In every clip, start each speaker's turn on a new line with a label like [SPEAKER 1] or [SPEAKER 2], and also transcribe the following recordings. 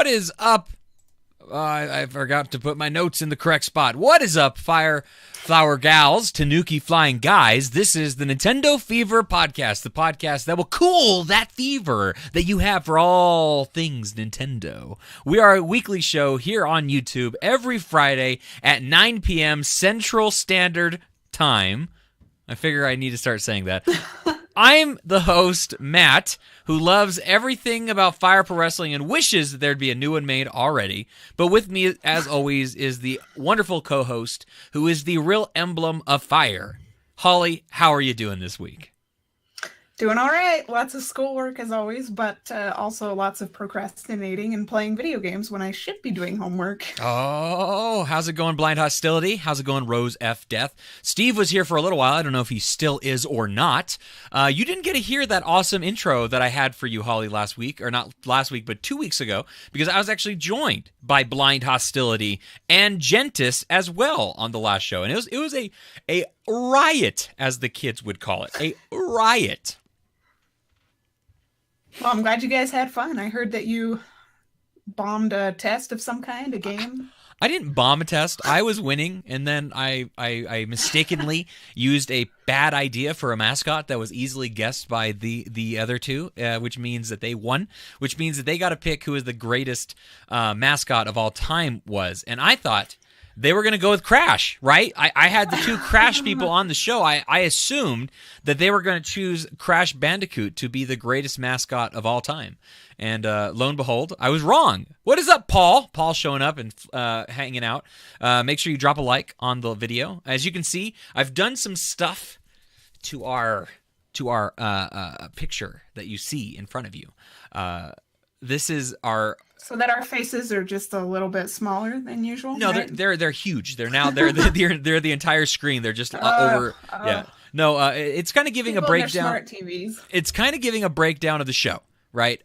[SPEAKER 1] What is up? I forgot to put my notes in the correct spot. What is up, Fire Flower Gals, Tanuki Flying Guys? This is the Nintendo Fever Podcast, the podcast that will cool that fever that you have for all things Nintendo. We are a weekly show here on YouTube every Friday at 9 p.m. Central Standard Time. I figure I need to start saying that. I'm the host, Matt, who loves everything about Fire Pro Wrestling and wishes that there'd be a new one made already. But with me, as always, is the wonderful co-host who is the real emblem of Fire. Holly, how are you doing this week?
[SPEAKER 2] Doing all right. Lots of schoolwork as always, but also lots of procrastinating and playing video games when I should be doing homework.
[SPEAKER 1] Oh, how's it going, Blind Hostility? How's it going, Rose F. Death? Steve was here for a little while. I don't know if he still is or not. You didn't get to hear that awesome intro that I had for you, Holly, last week, or not last week, but 2 weeks ago, because I was actually joined by Blind Hostility and Gentis as well on the last show. And it was a riot, as the kids would call it. A riot.
[SPEAKER 2] Well, I'm glad you guys had fun. I heard that you bombed a test of some kind, a game.
[SPEAKER 1] I didn't bomb a test. I was winning, and then I mistakenly used a bad idea for a mascot that was easily guessed by the other two, which means that they won, which means that they got to pick who is the greatest mascot of all time was. And I thought they were going to go with Crash, right? I had the two Crash people on the show. I assumed that they were going to choose Crash Bandicoot to be the greatest mascot of all time. And lo and behold, I was wrong. What is up, Paul? Paul showing up and hanging out. Make sure you drop a like on the video. As you can see, I've done some stuff to our picture that you see in front of you. This is our...
[SPEAKER 2] So that our faces are just a little bit smaller than usual.
[SPEAKER 1] No,
[SPEAKER 2] right?
[SPEAKER 1] they're huge. They're the entire screen. They're just over. Yeah. No, it's kind of giving a breakdown.
[SPEAKER 2] Smart TVs.
[SPEAKER 1] It's kind of giving a breakdown of the show, right?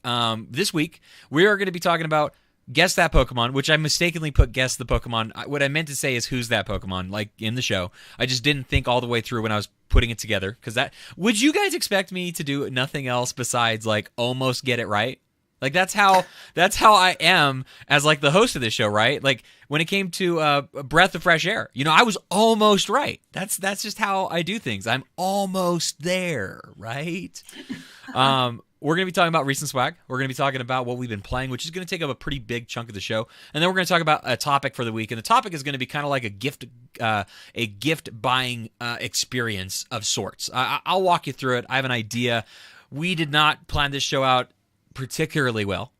[SPEAKER 1] This week we are going to be talking about Guess That Pokemon, which I mistakenly put Guess the Pokemon. What I meant to say is Who's That Pokemon, like in the show. I just didn't think all the way through when I was putting it together. Because that, would you guys expect me to do nothing else besides like almost get it right? Like that's how I am as like the host of this show, right? Like when it came to Breath of Fresh Air, I was almost right. That's just how I do things. I'm almost there, right? We're going to be talking about recent swag. We're going to be talking about what we've been playing, which is going to take up a pretty big chunk of the show. And then we're going to talk about a topic for the week. And the topic is going to be kind of like a gift buying experience of sorts. I'll walk you through it. I have an idea. We did not plan this show out particularly well.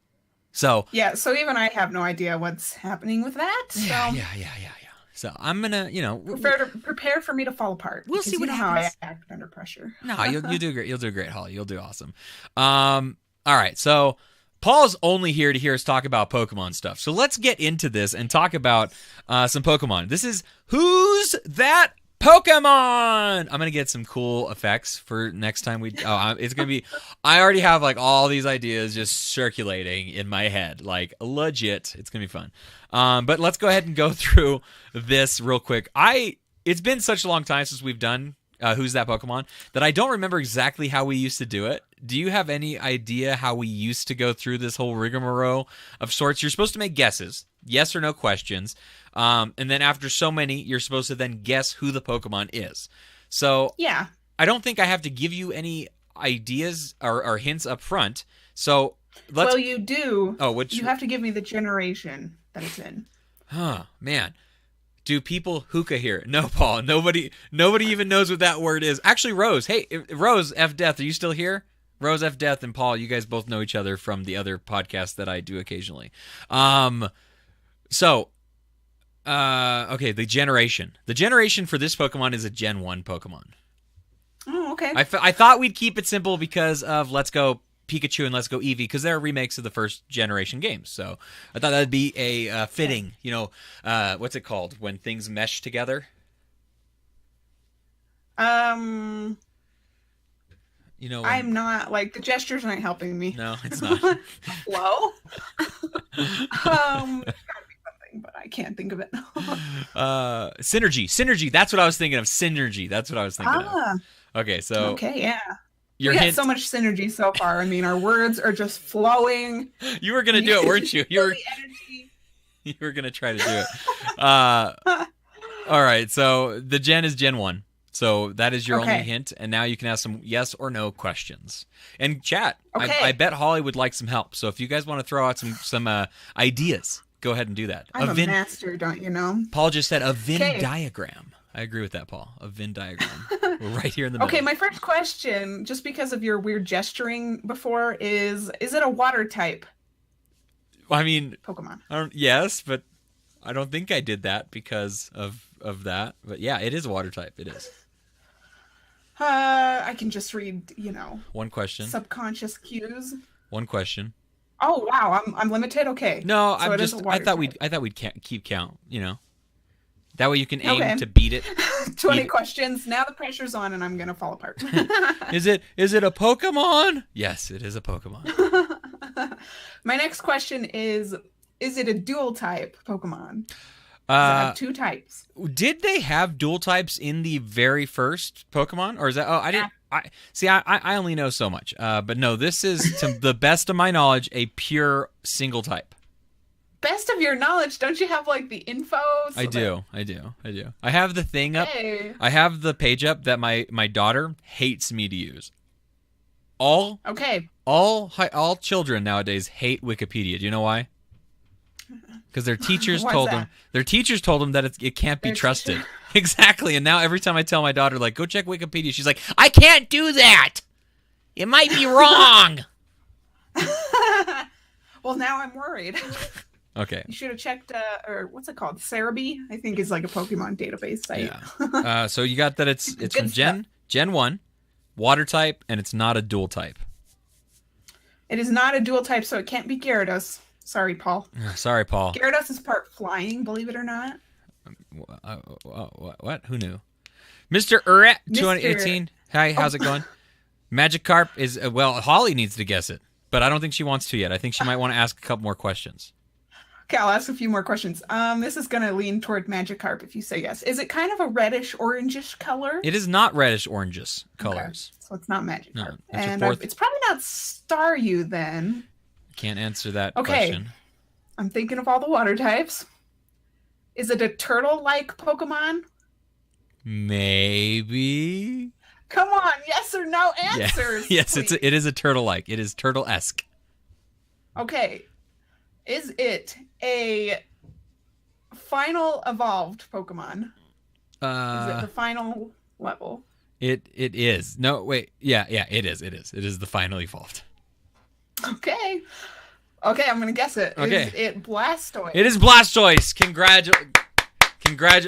[SPEAKER 1] So
[SPEAKER 2] even I have no idea what's happening with that. So
[SPEAKER 1] yeah. So I'm gonna,
[SPEAKER 2] prepare for me to fall apart.
[SPEAKER 1] We'll see what happens.
[SPEAKER 2] How I act under pressure.
[SPEAKER 1] No, you'll do great. You'll do great, Holly. You'll do awesome. All right. So Paul's only here to hear us talk about Pokemon stuff. So let's get into this and talk about some Pokemon. This is Who's That Pokemon? I'm gonna get some cool effects for next time it's gonna be. I already have like all these ideas just circulating in my head, like legit. It's gonna be fun. But let's go ahead and go through this real quick. It's been such a long time since we've done Who's That Pokemon that I don't remember exactly how we used to do it. Do you have any idea how we used to go through this whole rigmarole of sorts? You're supposed to make guesses, yes or no questions. And then after so many, you're supposed to then guess who the Pokemon is. So
[SPEAKER 2] yeah,
[SPEAKER 1] I don't think I have to give you any ideas or hints up front. So
[SPEAKER 2] well, you do.
[SPEAKER 1] Oh,
[SPEAKER 2] you have to give me the generation that it's in.
[SPEAKER 1] Oh, man. Do people hookah here? No, Paul. Nobody even knows what that word is. Actually, Rose. Hey, Rose F. Death, are you still here? Rose F. Death and Paul, you guys both know each other from the other podcast that I do occasionally. Okay, the generation. The generation for this Pokemon is a Gen 1 Pokemon.
[SPEAKER 2] Oh, okay.
[SPEAKER 1] I thought we'd keep it simple because of Let's Go Pikachu and Let's Go Eevee, because they're remakes of the first generation games. So I thought that'd be a fitting, what's it called when things mesh together?
[SPEAKER 2] I'm not, like, the gestures aren't helping me.
[SPEAKER 1] No, it's not.
[SPEAKER 2] Flow? Gotta be something, but I can't think of it.
[SPEAKER 1] Synergy. That's what I was thinking of. Synergy. That's what I was thinking of. Okay, so.
[SPEAKER 2] Okay, yeah.
[SPEAKER 1] Your
[SPEAKER 2] we got
[SPEAKER 1] hint.
[SPEAKER 2] so much synergy so far. I mean, our words are just flowing.
[SPEAKER 1] You were gonna do it, weren't you?
[SPEAKER 2] Feel the energy.
[SPEAKER 1] You were gonna try to do it. All right. So the Gen is Gen 1. So that is your only
[SPEAKER 2] Okay.
[SPEAKER 1] hint, and now you can ask some yes or no questions. And chat.
[SPEAKER 2] Okay.
[SPEAKER 1] I bet Holly would like some help. So if you guys want to throw out some ideas, go ahead and do that.
[SPEAKER 2] I'm a master, don't you know?
[SPEAKER 1] Paul just said a Venn
[SPEAKER 2] Okay.
[SPEAKER 1] diagram. I agree with that, Paul. A Venn diagram. We're right here in the middle.
[SPEAKER 2] Okay, my first question, just because of your weird gesturing before, is it a water type
[SPEAKER 1] I mean,
[SPEAKER 2] Pokemon?
[SPEAKER 1] yes, but I don't think I did that because of that. But yeah, it is a water type. It is.
[SPEAKER 2] I can just read,
[SPEAKER 1] One question.
[SPEAKER 2] subconscious cues.
[SPEAKER 1] One question.
[SPEAKER 2] Oh wow, I'm limited. Okay.
[SPEAKER 1] No,
[SPEAKER 2] So
[SPEAKER 1] I'm
[SPEAKER 2] it is
[SPEAKER 1] just.
[SPEAKER 2] a
[SPEAKER 1] I
[SPEAKER 2] water
[SPEAKER 1] thought
[SPEAKER 2] type.
[SPEAKER 1] we'd keep count. That way you can aim
[SPEAKER 2] Okay.
[SPEAKER 1] to beat it.
[SPEAKER 2] 20
[SPEAKER 1] Eat-
[SPEAKER 2] questions. Now the pressure's on, and I'm gonna fall apart.
[SPEAKER 1] Is it a Pokemon? Yes, it is a Pokemon.
[SPEAKER 2] My next question is it a dual type Pokemon? Does it have two types?
[SPEAKER 1] Did they have dual types in the very first Pokemon, or is that? Oh, I didn't. I see. I only know so much. But no, this is, to the best of my knowledge, a pure single type.
[SPEAKER 2] Best of your knowledge, don't you have like the info?
[SPEAKER 1] I do. I have the thing up.
[SPEAKER 2] Hey.
[SPEAKER 1] I have the page up that my daughter hates me to use. All
[SPEAKER 2] Okay.
[SPEAKER 1] children nowadays hate Wikipedia. Do you know why? Because their teachers
[SPEAKER 2] Why's
[SPEAKER 1] told
[SPEAKER 2] that?
[SPEAKER 1] them. Their teachers told them that it can't be
[SPEAKER 2] Their
[SPEAKER 1] trusted.
[SPEAKER 2] teacher-
[SPEAKER 1] Exactly. And now every time I tell my daughter, like, go check Wikipedia, she's like, I can't do that. It might be wrong.
[SPEAKER 2] Well, now I'm worried.
[SPEAKER 1] Okay.
[SPEAKER 2] You should have checked, or what's it called? Cerebi, I think, is like a Pokemon database site.
[SPEAKER 1] Yeah. So you got that it's
[SPEAKER 2] Good
[SPEAKER 1] from Gen 1, water type, and it's not a dual type.
[SPEAKER 2] It is not a dual type, so it can't be Gyarados. Sorry, Paul.
[SPEAKER 1] Sorry, Paul.
[SPEAKER 2] Gyarados is part flying, believe it or not.
[SPEAKER 1] What? Who knew? Mr. Uret, 2018. Hi, how's it going? Magikarp is, Holly needs to guess it, but I don't think she wants to yet. I think she might want to ask a couple more questions.
[SPEAKER 2] Okay, I'll ask a few more questions. This is gonna lean toward Magikarp if you say yes. Is it kind of a reddish orangish color?
[SPEAKER 1] It is not reddish oranges colors.
[SPEAKER 2] Okay, so it's not Magikarp.
[SPEAKER 1] No, that's your
[SPEAKER 2] and
[SPEAKER 1] fourth-
[SPEAKER 2] it's probably not Staryu then.
[SPEAKER 1] Can't answer that
[SPEAKER 2] Okay.
[SPEAKER 1] question.
[SPEAKER 2] I'm thinking of all the water types. Is it a turtle-like Pokemon?
[SPEAKER 1] Maybe.
[SPEAKER 2] Come on, yes or no
[SPEAKER 1] Yeah.
[SPEAKER 2] answers.
[SPEAKER 1] Yes,
[SPEAKER 2] please.
[SPEAKER 1] it is a turtle-like. It is turtle-esque.
[SPEAKER 2] Okay. Is it a final evolved Pokemon? Is it the final level?
[SPEAKER 1] It is. No, wait. Yeah, it is. It is the final evolved.
[SPEAKER 2] Okay. Okay, I'm gonna guess it.
[SPEAKER 1] Okay.
[SPEAKER 2] Is it Blastoise?
[SPEAKER 1] It is Blastoise.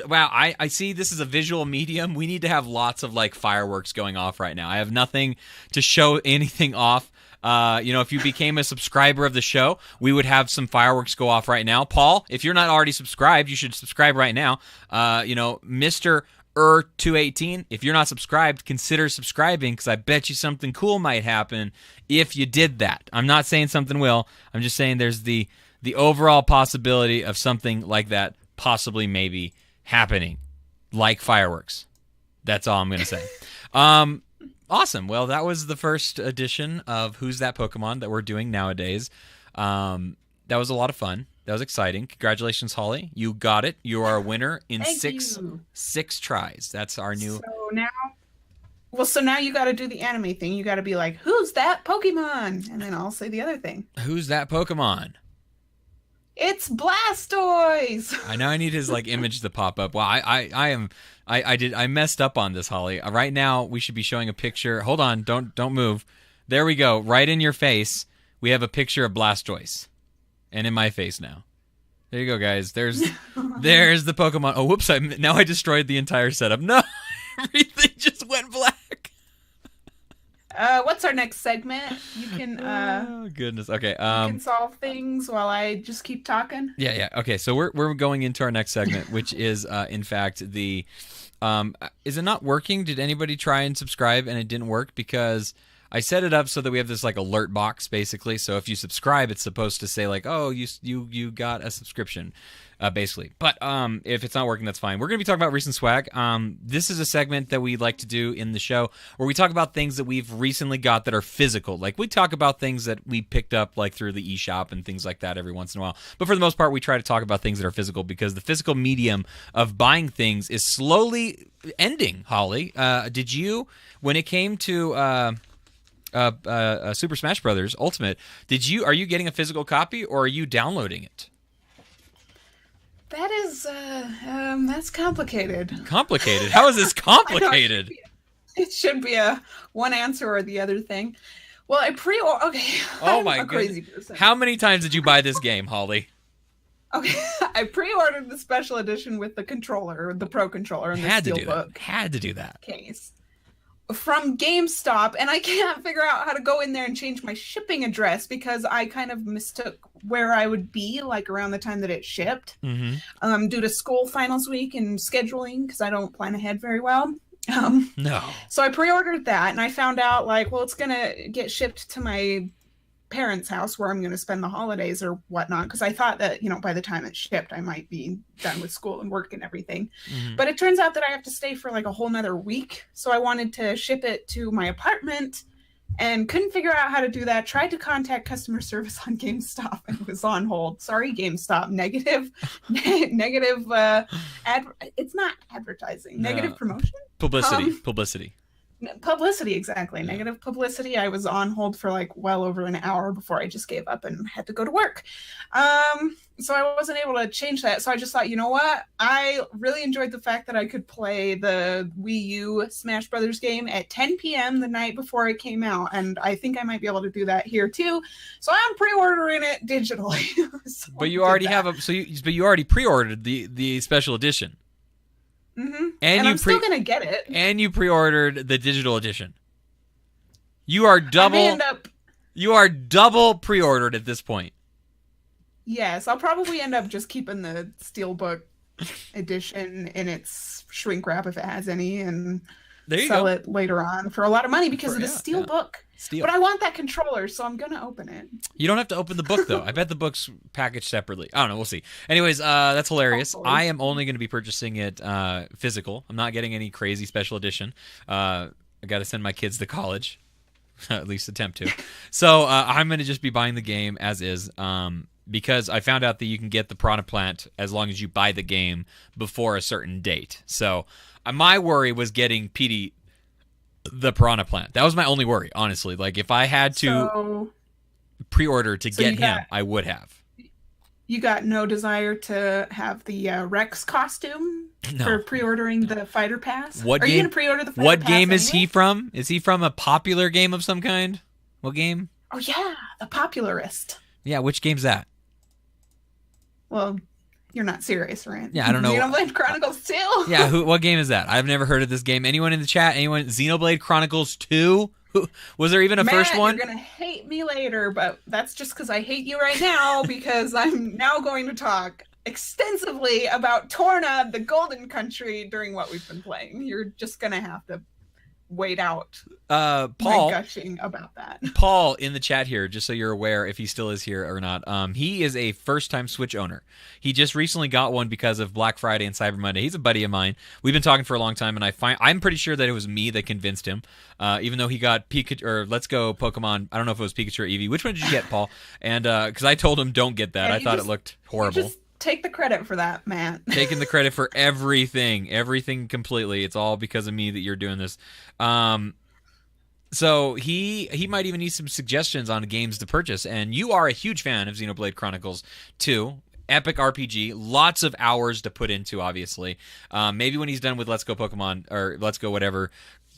[SPEAKER 1] Wow, I see this is a visual medium. We need to have lots of like fireworks going off right now. I have nothing to show anything off. If you became a subscriber of the show, we would have some fireworks go off right now. Paul, if you're not already subscribed, you should subscribe right now. Mr. 218, if you're not subscribed, consider subscribing, because I bet you something cool might happen if you did that. I'm not saying something will. I'm just saying there's the overall possibility of something like that possibly maybe happening, like fireworks. That's all I'm going to say. Awesome. Well, that was the first edition of Who's That Pokemon that we're doing nowadays. That was a lot of fun. That was exciting. Congratulations, Holly. You got it. You are a winner in
[SPEAKER 2] Thank
[SPEAKER 1] six
[SPEAKER 2] you.
[SPEAKER 1] tries. That's our new...
[SPEAKER 2] So now you got to do the anime thing. You got to be like, "Who's that Pokemon?" And then I'll say the other thing.
[SPEAKER 1] Who's that Pokemon?
[SPEAKER 2] It's Blastoise.
[SPEAKER 1] I know I need his like image to pop up. Well, I messed up on this, Holly. Right now we should be showing a picture. Hold on, don't move. There we go. Right in your face, we have a picture of Blastoise, and in my face now. There you go, guys. There's the Pokemon. Oh, whoops! Now I destroyed the entire setup. No, everything just went black.
[SPEAKER 2] What's our next segment? You can
[SPEAKER 1] Oh goodness. Okay.
[SPEAKER 2] you can solve things while I just keep talking.
[SPEAKER 1] Yeah. Okay, so we're going into our next segment, which is in fact the is it not working? Did anybody try and subscribe and it didn't work? Because I set it up so that we have this like alert box basically. So if you subscribe, it's supposed to say like, oh, you got a subscription, basically. But if it's not working, that's fine. We're gonna be talking about recent swag. This is a segment that we like to do in the show where we talk about things that we've recently got that are physical. Like we talk about things that we picked up like through the eShop and things like that every once in a while. But for the most part, we try to talk about things that are physical because the physical medium of buying things is slowly ending. Holly, did you, when it came to Super Smash Brothers Ultimate, are you getting a physical copy or are you downloading it?
[SPEAKER 2] That is that's complicated.
[SPEAKER 1] Complicated? How is this complicated?
[SPEAKER 2] It should be a one answer or the other thing. Well, okay.
[SPEAKER 1] Oh my goodness. How many times did you buy this game, Holly?
[SPEAKER 2] Okay, I pre-ordered the special edition with the controller, the Pro controller, and the Steelbook.
[SPEAKER 1] Had to do that.
[SPEAKER 2] Case from GameStop, and I can't figure out how to go in there and change my shipping address because I kind of mistook where I would be like around the time that it shipped.
[SPEAKER 1] Mm-hmm.
[SPEAKER 2] Due to school finals week and scheduling because I don't plan ahead very well.
[SPEAKER 1] No.
[SPEAKER 2] So I pre-ordered that, and I found out like, well, it's gonna get shipped to my parents' house where I'm going to spend the holidays or whatnot, because I thought that, by the time it shipped I might be done with school and work and everything. But it turns out that I have to stay for like a whole nother week, so I wanted to ship it to my apartment and couldn't figure out how to do that. Tried to contact customer service on GameStop and was on hold. Sorry, GameStop. Negative it's not advertising.
[SPEAKER 1] No.
[SPEAKER 2] Negative promotion?
[SPEAKER 1] Publicity,
[SPEAKER 2] exactly. Yeah. Negative publicity. I was on hold for like well over an hour before I just gave up and had to go to work. So I wasn't able to change that. So I just thought, you know what? I really enjoyed the fact that I could play the Wii U Smash Brothers game at 10 p.m. the night before it came out. And I think I might be able to do that here too. So I'm pre-ordering it digitally. So
[SPEAKER 1] but you already you already pre-ordered the special edition.
[SPEAKER 2] Mm-hmm. And I'm still gonna get it.
[SPEAKER 1] And you pre-ordered the digital edition. You are double. You are double pre-ordered at this point.
[SPEAKER 2] Yes, I'll probably end up just keeping the Steelbook edition in its shrink wrap if it has any, and sell it later on for a lot of money because of the Steelbook.
[SPEAKER 1] Steel.
[SPEAKER 2] But I want that controller, so I'm gonna open it.
[SPEAKER 1] You don't have to open the book though. I bet the book's packaged separately. I don't know. We'll see. Anyways, that's hilarious. Hopefully. I am only going to be purchasing it physical. I'm not getting any crazy special edition. I got to send my kids to college, at least attempt to. So I'm going to just be buying the game as is. Because I found out that you can get the Piranha Plant as long as you buy the game before a certain date. So my worry was getting PD the Piranha Plant. That was my only worry, honestly. Like if I had to pre-order to get him, I would have.
[SPEAKER 2] You got no desire to have the Rex costume for pre-ordering the Fighter Pass? Are you going to pre-order the Fighter Pass?
[SPEAKER 1] What game is he from? Is he from a popular game of some kind? What game?
[SPEAKER 2] Oh yeah, the Popularist.
[SPEAKER 1] Yeah, which game's that?
[SPEAKER 2] Well, you're not serious, right?
[SPEAKER 1] Yeah, I don't know.
[SPEAKER 2] Xenoblade Chronicles 2?
[SPEAKER 1] Yeah, what game is that? I've never heard of this game. Anyone in the chat? Anyone? Xenoblade Chronicles 2? Was there even a first one?
[SPEAKER 2] You're going to hate me later, but that's just because I hate you right now because I'm now going to talk extensively about Torna, the Golden Country, during what we've been playing. You're just going to have to wait out
[SPEAKER 1] Paul
[SPEAKER 2] my gushing about that.
[SPEAKER 1] Paul in the chat here, just so you're aware if he still is here or not, he is a first-time Switch owner. He just recently got one because of Black Friday and Cyber Monday. He's a buddy of mine. We've been talking for a long time, and I'm pretty sure that it was me that convinced him, even though he got Pikachu or Let's Go Pokemon. I don't know if it was Pikachu or Eevee. Which one did you get, Paul? And because I told him don't get that. I thought it looked horrible.
[SPEAKER 2] Take the credit for that, Matt.
[SPEAKER 1] Taking the credit for everything completely. It's all because of me that you're doing this. So he might even need some suggestions on games to purchase. And you are a huge fan of Xenoblade Chronicles 2. Epic RPG, lots of hours to put into, obviously. Maybe when he's done with Let's Go Pokemon or Let's Go whatever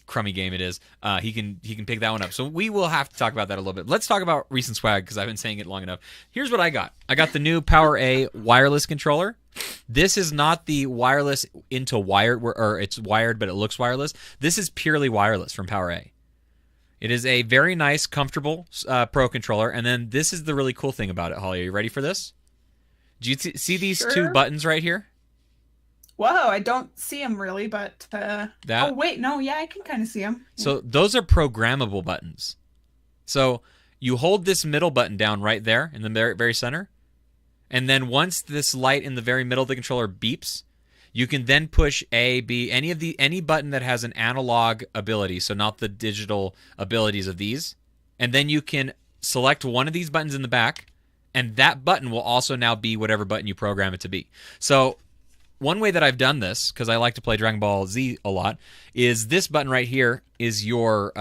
[SPEAKER 1] crummy game it is, he can pick that one up. So we will have to talk about that a little bit. Let's talk about recent swag because I've been saying it long enough. Here's what I got. I got the new PowerA wireless controller. This is not the wireless into wired, or it's wired but it looks wireless. This is purely wireless from PowerA. It is a very nice, comfortable Pro controller. And then this is the really cool thing about it, Holly. Are you ready for this? Do you see these two buttons right here?
[SPEAKER 2] Whoa, I don't see them really, but... Oh, wait, no, yeah, I can kind of see them.
[SPEAKER 1] So those are programmable buttons. So you hold this middle button down right there in the very, very center. And then once this light in the very middle of the controller beeps, you can then push A, B, any button that has an analog ability, so not the digital abilities of these. And then you can select one of these buttons in the back, and that button will also now be whatever button you program it to be. So one way that I've done this, because I like to play Dragon Ball Z a lot, is this button right here is your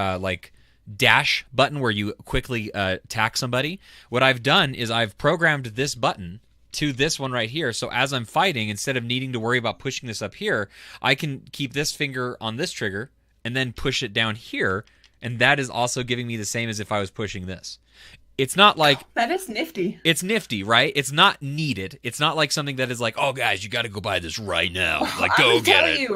[SPEAKER 1] dash button where you quickly attack somebody. What I've done is I've programmed this button to this one right here. So as I'm fighting, instead of needing to worry about pushing this up here, I can keep this finger on this trigger and then push it down here. And that is also giving me the same as if I was pushing this. It's not like...
[SPEAKER 2] That is nifty.
[SPEAKER 1] It's nifty, right? It's not needed. It's not like something that is like, oh, guys, you got to go buy this right now. Like, go get it.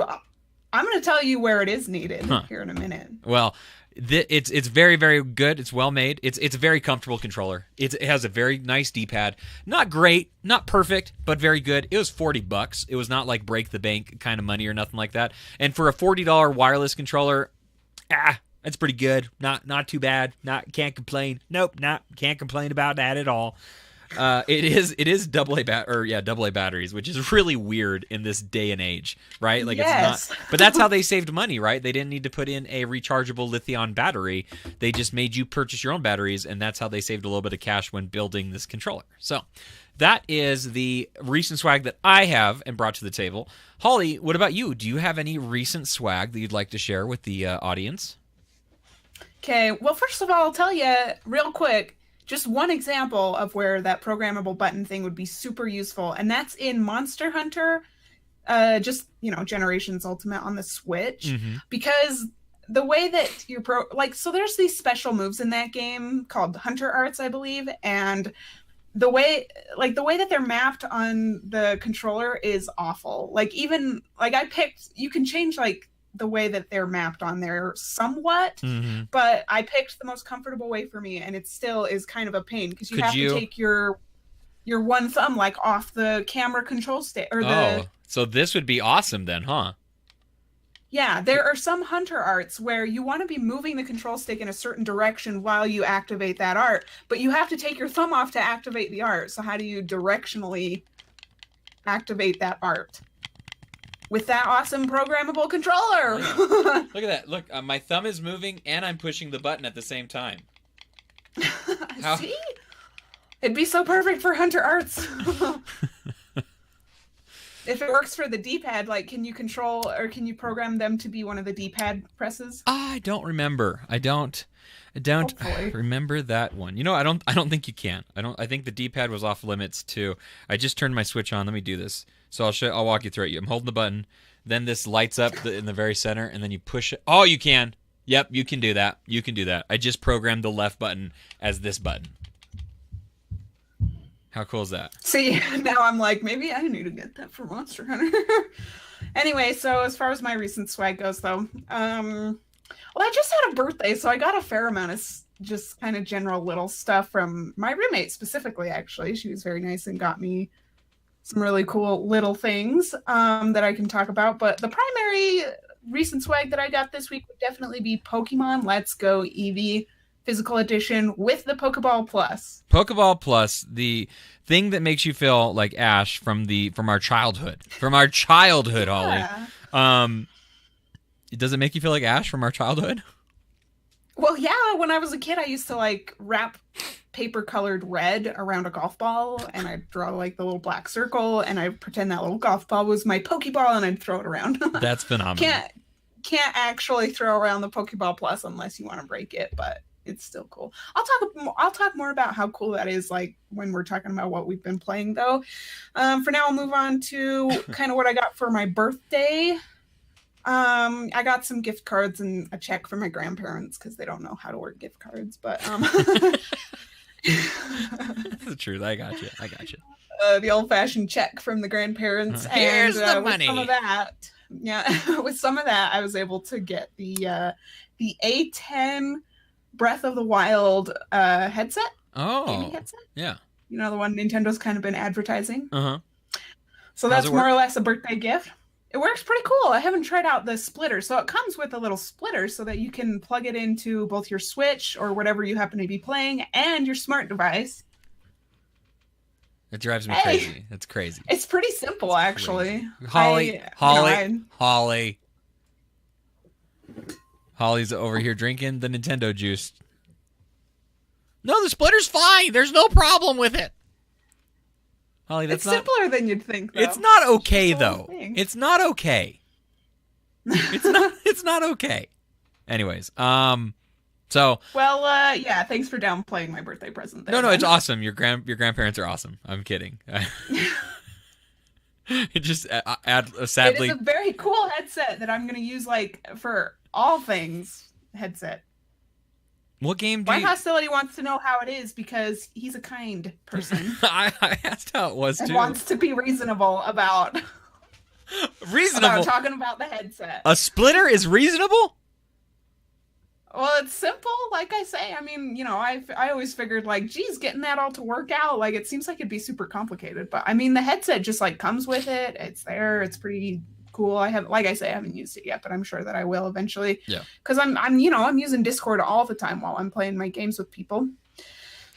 [SPEAKER 2] I'm going to tell you where it is needed here in a minute.
[SPEAKER 1] Well, it's very, very good. It's well made. It's a very comfortable controller. It has a very nice D-pad. Not great, not perfect, but very good. It was $40. It was not like break the bank kind of money or nothing like that. And for a $40 wireless controller, that's pretty good. Not too bad. Can't complain. Nope, can't complain about that at all. It is AA batteries, which is really weird in this day and age, right? Like
[SPEAKER 2] yes.
[SPEAKER 1] It's not. But that's how they saved money, right? They didn't need to put in a rechargeable lithium battery. They just made you purchase your own batteries, and that's how they saved a little bit of cash when building this controller. So that is the recent swag that I have and brought to the table. Holly, what about you? Do you have any recent swag that you'd like to share with the audience?
[SPEAKER 2] Okay, well, first of all, I'll tell you real quick, just one example of where that programmable button thing would be super useful, and that's in Monster Hunter, Generations Ultimate on the Switch, because the way that you're so there's these special moves in that game called Hunter Arts, I believe, and the way that they're mapped on the controller is awful. You can change the way that they're mapped on there somewhat, but I picked the most comfortable way for me, and it still is kind of a pain because you have to take your one thumb off the camera control stick
[SPEAKER 1] so this would be awesome then, huh?
[SPEAKER 2] Yeah, there are some Hunter Arts where you want to be moving the control stick in a certain direction while you activate that art, but you have to take your thumb off to activate the art. So how do you directionally activate that art? With that awesome programmable controller.
[SPEAKER 1] Look at that. Look, my thumb is moving and I'm pushing the button at the same time.
[SPEAKER 2] See? It'd be so perfect for Hunter Arts. If it works for the D-pad, can you control or can you program them to be one of the D-pad presses?
[SPEAKER 1] I don't remember. I don't remember that one. I don't think you can. I think the D-pad was off limits too. I just turned my Switch on. Let me do this. So I'll walk you through it. I'm holding the button, then this lights up in the very center, and then you push it. Oh, you can. Yep, you can do that. I just programmed the left button as this button. How cool is that?
[SPEAKER 2] See, now I'm like, maybe I need to get that for Monster Hunter. Anyway, so as far as my recent swag goes, though, I just had a birthday, so I got a fair amount of just kind of general little stuff from my roommate specifically, actually. She was very nice and got me some really cool little things that I can talk about. But the primary recent swag that I got this week would definitely be Pokemon Let's Go Eevee Physical Edition with the Pokeball Plus.
[SPEAKER 1] Pokeball Plus, the thing that makes you feel like Ash from our childhood. From our childhood,
[SPEAKER 2] yeah.
[SPEAKER 1] Holly. Does it make you feel like Ash from our childhood?
[SPEAKER 2] Well, yeah. When I was a kid, I used to wrap paper-colored red around a golf ball, and I'd draw the little black circle, and I'd pretend that little golf ball was my Pokeball, and I'd throw it around.
[SPEAKER 1] That's phenomenal.
[SPEAKER 2] Can't actually throw around the Pokeball Plus unless you want to break it, but it's still cool. I'll talk more about how cool that is when we're talking about what we've been playing, though. For now, I'll move on to kind of what I got for my birthday. I got some gift cards and a check from my grandparents because they don't know how to work gift cards, but
[SPEAKER 1] that's the truth. I got you.
[SPEAKER 2] The old-fashioned check from the grandparents.
[SPEAKER 1] Here's the money.
[SPEAKER 2] With some of that, I was able to get the A10 Breath of the Wild headset.
[SPEAKER 1] Oh,
[SPEAKER 2] gaming headset.
[SPEAKER 1] Yeah.
[SPEAKER 2] The one Nintendo's kind of been advertising.
[SPEAKER 1] Uh-huh.
[SPEAKER 2] So that's more or less a birthday gift. It works pretty cool. I haven't tried out the splitter. So it comes with a little splitter so that you can plug it into both your Switch or whatever you happen to be playing and your smart device.
[SPEAKER 1] It drives me crazy. That's crazy.
[SPEAKER 2] It's pretty simple, actually.
[SPEAKER 1] Holly. Holly's over here drinking the Nintendo juice. No, the splitter's fine. There's no problem with it. Holly, that's
[SPEAKER 2] it's simpler than you'd think, though.
[SPEAKER 1] It's not okay, though. It's not okay. It's not okay. Anyways, so
[SPEAKER 2] well, yeah, thanks for downplaying my birthday present there.
[SPEAKER 1] No, it's awesome. Your grandparents are awesome. I'm kidding. It just sadly
[SPEAKER 2] it is a very cool headset that I'm going to use like for all things headset.
[SPEAKER 1] What game do
[SPEAKER 2] Blind Hostility wants to know how it is because he's a kind person.
[SPEAKER 1] I asked how it was too.
[SPEAKER 2] And wants to be reasonable about talking about the headset.
[SPEAKER 1] A splitter is reasonable?
[SPEAKER 2] Well, it's simple, like I say. I mean, I always figured like, geez, getting that all to work out, like it seems like it'd be super complicated. But I mean, the headset just like comes with it. It's there. It's pretty cool. I haven't used it yet, but I'm sure that I will eventually.
[SPEAKER 1] Yeah.
[SPEAKER 2] Because I'm using Discord all the time while I'm playing my games with people.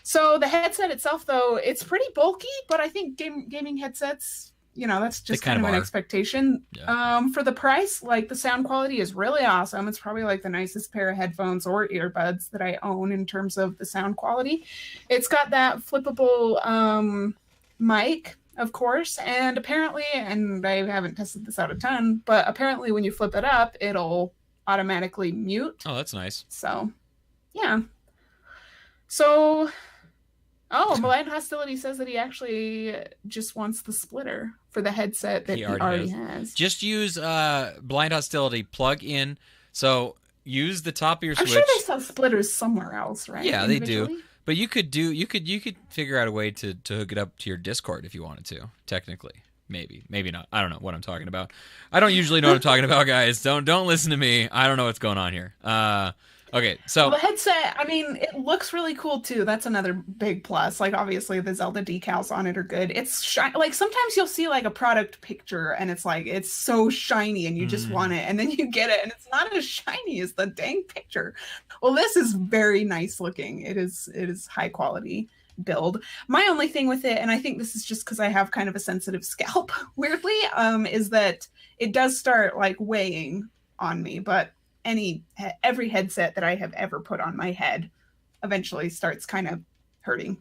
[SPEAKER 2] So the headset itself, though, it's pretty bulky, but I think gaming headsets, that's just kind of an expectation.
[SPEAKER 1] Yeah.
[SPEAKER 2] For the price, like the sound quality is really awesome. It's probably like the nicest pair of headphones or earbuds that I own in terms of the sound quality. It's got that flippable mic, of course, and apparently, and I haven't tested this out a ton, but apparently when you flip it up, it'll automatically mute.
[SPEAKER 1] Oh, that's nice.
[SPEAKER 2] So, yeah. So... Oh, Blind Hostility says that he actually just wants the splitter for the headset that he already has.
[SPEAKER 1] Just use Blind Hostility plug in. So use the top of your Switch.
[SPEAKER 2] I'm sure they sell splitters somewhere else, right?
[SPEAKER 1] Yeah, they do. But you could figure out a way to hook it up to your Discord if you wanted to. Technically, maybe not. I don't know what I'm talking about. I don't usually know what I'm talking about, guys. Don't listen to me. I don't know what's going on here. Okay, so
[SPEAKER 2] the headset, I mean, it looks really cool too. That's another big plus. Like, obviously, the Zelda decals on it are good. It's like sometimes you'll see like a product picture and it's like it's so shiny and you just want it, and then you get it and it's not as shiny as the dang picture. Well, this is very nice looking. It is high quality build. My only thing with it, and I think this is just because I have kind of a sensitive scalp, weirdly, is that it does start like weighing on me, but every headset that I have ever put on my head eventually starts kind of hurting.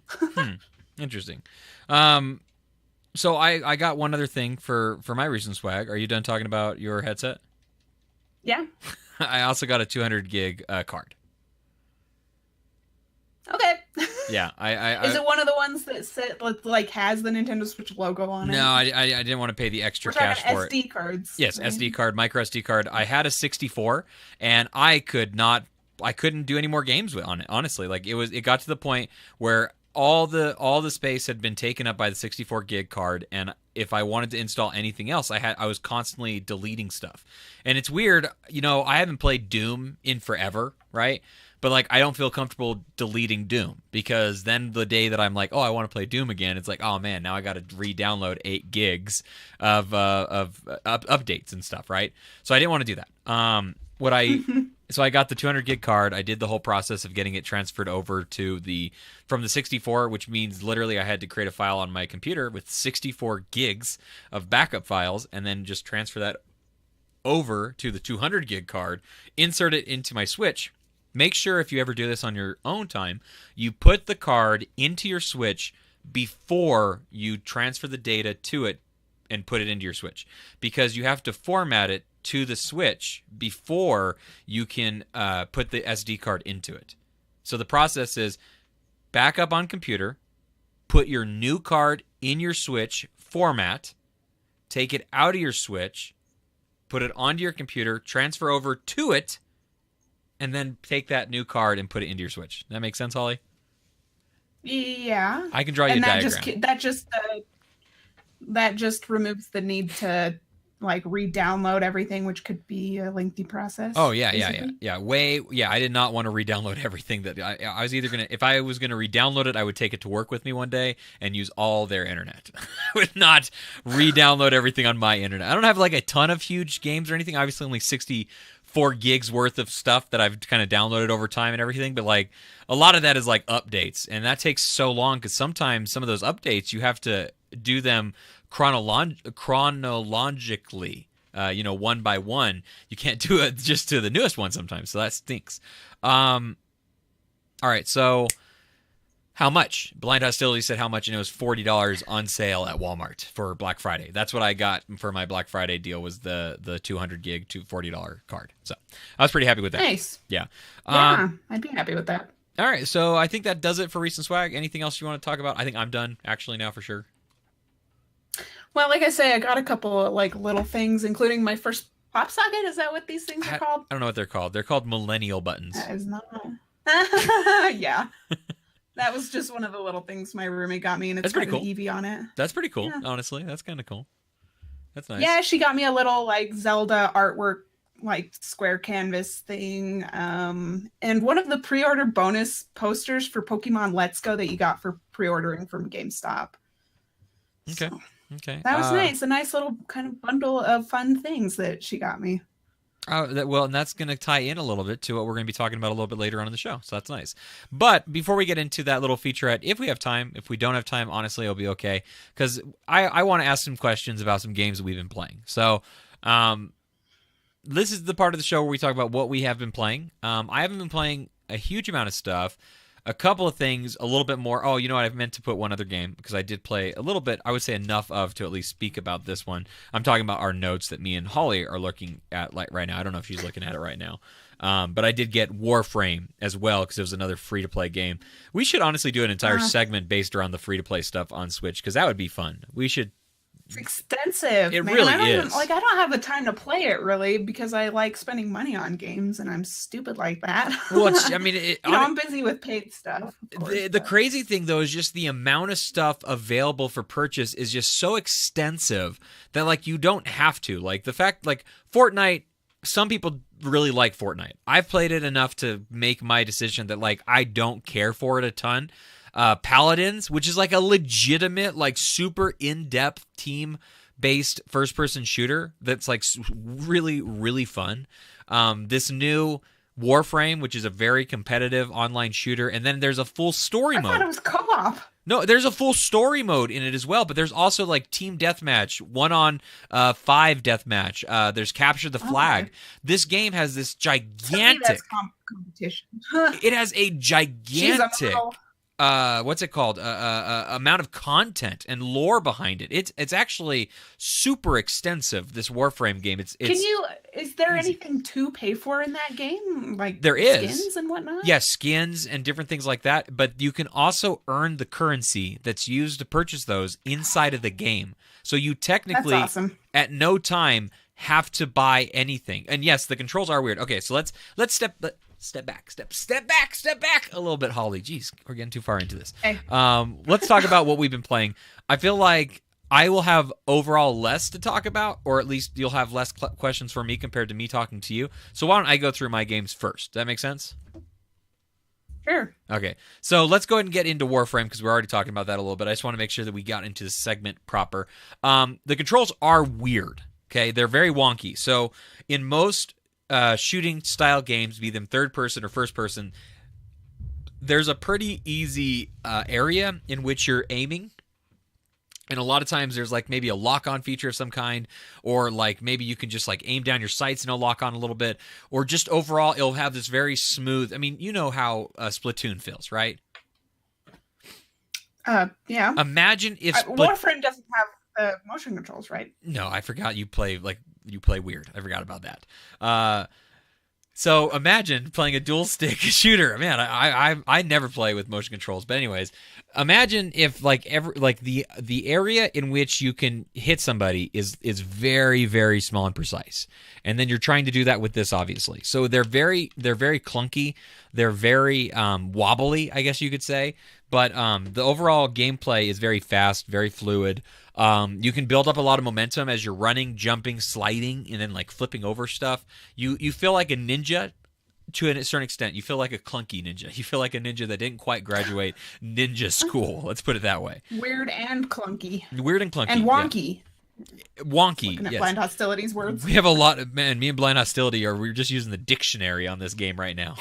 [SPEAKER 1] Interesting. So I got one other thing for my recent swag. Are you done talking about your headset?
[SPEAKER 2] Yeah.
[SPEAKER 1] I also got a 200 gig card.
[SPEAKER 2] Okay.
[SPEAKER 1] Yeah,
[SPEAKER 2] Is it one of the ones that like has the Nintendo Switch logo on it?
[SPEAKER 1] No, I didn't want to pay the extra cash for
[SPEAKER 2] SD cards.
[SPEAKER 1] Yes,
[SPEAKER 2] right?
[SPEAKER 1] SD card, micro SD card. I had a 64, and I couldn't do any more games on it. Honestly, like it got to the point where all the space had been taken up by the 64 gig card, and if I wanted to install anything else, I was constantly deleting stuff. And it's weird, I haven't played Doom in forever, right? But like I don't feel comfortable deleting Doom because then the day that I'm like, oh, I want to play Doom again, it's like, oh man, now I got to re-download 8 gigs of updates and stuff, right? So I didn't want to do that. So I got the 200 gig card. I did the whole process of getting it transferred over to from the 64, which means literally I had to create a file on my computer with 64 gigs of backup files and then just transfer that over to the 200 gig card, insert it into my Switch. Make sure if you ever do this on your own time, you put the card into your Switch before you transfer the data to it and put it into your Switch, because you have to format it to the Switch before you can put the SD card into it. So the process is back up on computer, put your new card in your Switch format, take it out of your Switch, put it onto your computer, transfer over to it, and then take that new card and put it into your Switch. That make sense, Holly?
[SPEAKER 2] Yeah.
[SPEAKER 1] I can draw you a diagram.
[SPEAKER 2] That just removes the need to like re-download everything, which could be a lengthy process.
[SPEAKER 1] Oh yeah,
[SPEAKER 2] basically.
[SPEAKER 1] yeah. I did not want to re-download everything that I was either gonna. If I was gonna re-download it, I would take it to work with me one day and use all their internet. I would not re-download everything on my internet. I don't have like a ton of huge games or anything. Obviously, only 64 gigs worth of stuff that I've kind of downloaded over time and everything. But like a lot of that is like updates, and that takes so long because sometimes some of those updates you have to do them chronologically. One by one. You can't do it just to the newest one sometimes, so that stinks. All right, so how much? Blind Hostility said how much, and it was $40 on sale at Walmart for Black Friday. That's what I got for my Black Friday deal, was the 200 gig to $40 card. So I was pretty happy with that.
[SPEAKER 2] Nice.
[SPEAKER 1] Yeah.
[SPEAKER 2] Yeah, I'd be happy with that.
[SPEAKER 1] All right, so I think that does it for Recent Swag. Anything else you want to talk about? I think I'm done actually now for sure.
[SPEAKER 2] Well, like I say, I got a couple of like little things, including my first pop socket. Is that what these things are called?
[SPEAKER 1] I don't know what they're called. They're called millennial buttons.
[SPEAKER 2] That is not. Yeah. That was just one of the little things my roommate got me, and it's got an Eevee on it.
[SPEAKER 1] That's pretty cool,
[SPEAKER 2] Yeah.
[SPEAKER 1] honestly. That's kind of cool. That's nice.
[SPEAKER 2] Yeah, she got me a little like Zelda artwork, like square canvas thing. And one of the pre-order bonus posters for Pokemon Let's Go that you got for pre-ordering from GameStop.
[SPEAKER 1] Okay.
[SPEAKER 2] So,
[SPEAKER 1] Okay.
[SPEAKER 2] that was nice. A nice little kind of bundle of fun things that she got me.
[SPEAKER 1] Well, and that's going to tie in a little bit to what we're going to be talking about a little bit later on in the show. So that's nice. But before we get into that little featurette, if we have time, if we don't have time, honestly, it'll be okay. Because I want to ask some questions about some games that we've been playing. So this is the part of the show where we talk about what we have been playing. I haven't been playing a huge amount of stuff. A couple of things, a little bit more. Oh, you know what? I've meant to put one other game because I did play a little bit. I would say enough of to at least speak about this one. I'm talking about our notes that me and Holly are looking at like right now. I don't know if she's looking at it right now. But I did get Warframe as well because it was another free-to-play game. We should honestly do an entire segment based around the free-to-play stuff on Switch because that would be fun. We should.
[SPEAKER 2] It's extensive.
[SPEAKER 1] It
[SPEAKER 2] man.
[SPEAKER 1] really
[SPEAKER 2] is. I don't have the time to play it really because I like spending money on games and I'm stupid like that.
[SPEAKER 1] Well,
[SPEAKER 2] I'm busy with paid stuff.
[SPEAKER 1] The crazy thing though is just the amount of stuff available for purchase is just so extensive that like you don't have to. Like the fact like Fortnite, some people really like Fortnite. I've played it enough to make my decision that like I don't care for it a ton. Paladins, which is like a legitimate, like super in-depth team-based first-person shooter that's like really, really fun. This new Warframe, which is a very competitive online shooter, and then there's a full story mode.
[SPEAKER 2] I thought it was co-op.
[SPEAKER 1] No, there's a full story mode in it as well, but there's also like team deathmatch, 1-on-5 deathmatch. There's capture the flag. Okay. This game has this gigantic
[SPEAKER 2] competition.
[SPEAKER 1] It has a gigantic. What's it called? Amount of content and lore behind it. It's actually super extensive. This Warframe game.
[SPEAKER 2] Is there anything to pay for in that game? Like
[SPEAKER 1] there is
[SPEAKER 2] skins and whatnot.
[SPEAKER 1] Yeah, skins and different things like that. But you can also earn the currency that's used to purchase those inside of the game. So you technically, at no time, have to buy anything. And yes, the controls are weird. Okay, so let's step back a little bit, Holly. Jeez, we're getting too far into this.
[SPEAKER 2] Hey.
[SPEAKER 1] Let's talk about what we've been playing. I feel like I will have overall less to talk about, or at least you'll have less questions for me compared to me talking to you. So why don't I go through my games first? Does that make sense?
[SPEAKER 2] Sure.
[SPEAKER 1] Okay, so let's go ahead and get into Warframe because we're already talking about that a little bit. I just want to make sure that we got into the segment proper. The controls are weird. Okay, they're very wonky. So in most shooting style games, be them third person or first person, there's a pretty easy area in which you're aiming. And a lot of times there's like maybe a lock-on feature of some kind, or like maybe you can just like aim down your sights and it'll lock on a little bit, or just overall it'll have this very smooth. I mean, you know how Splatoon feels, right?
[SPEAKER 2] Yeah.
[SPEAKER 1] Imagine if
[SPEAKER 2] Warframe doesn't have motion controls, right?
[SPEAKER 1] No, I forgot you play weird. I forgot about that. So imagine playing a dual stick shooter. Man, I never play with motion controls. But anyways, imagine if the area in which you can hit somebody is very, very small and precise. And then you're trying to do that with this, obviously. So they're very clunky. They're very wobbly, I guess you could say. But the overall gameplay is very fast, very fluid. You can build up a lot of momentum as you're running, jumping, sliding, and then like flipping over stuff. You feel like a ninja to a certain extent. You feel like a clunky ninja. You feel like a ninja that didn't quite graduate ninja school. Let's put it that way.
[SPEAKER 2] Weird and clunky.
[SPEAKER 1] Weird and clunky.
[SPEAKER 2] And wonky.
[SPEAKER 1] Yeah. Wonky.
[SPEAKER 2] Looking at
[SPEAKER 1] yes.
[SPEAKER 2] Blind Hostility's words.
[SPEAKER 1] We have a lot of, man, me and Blind Hostility we're just using the dictionary on this game right now.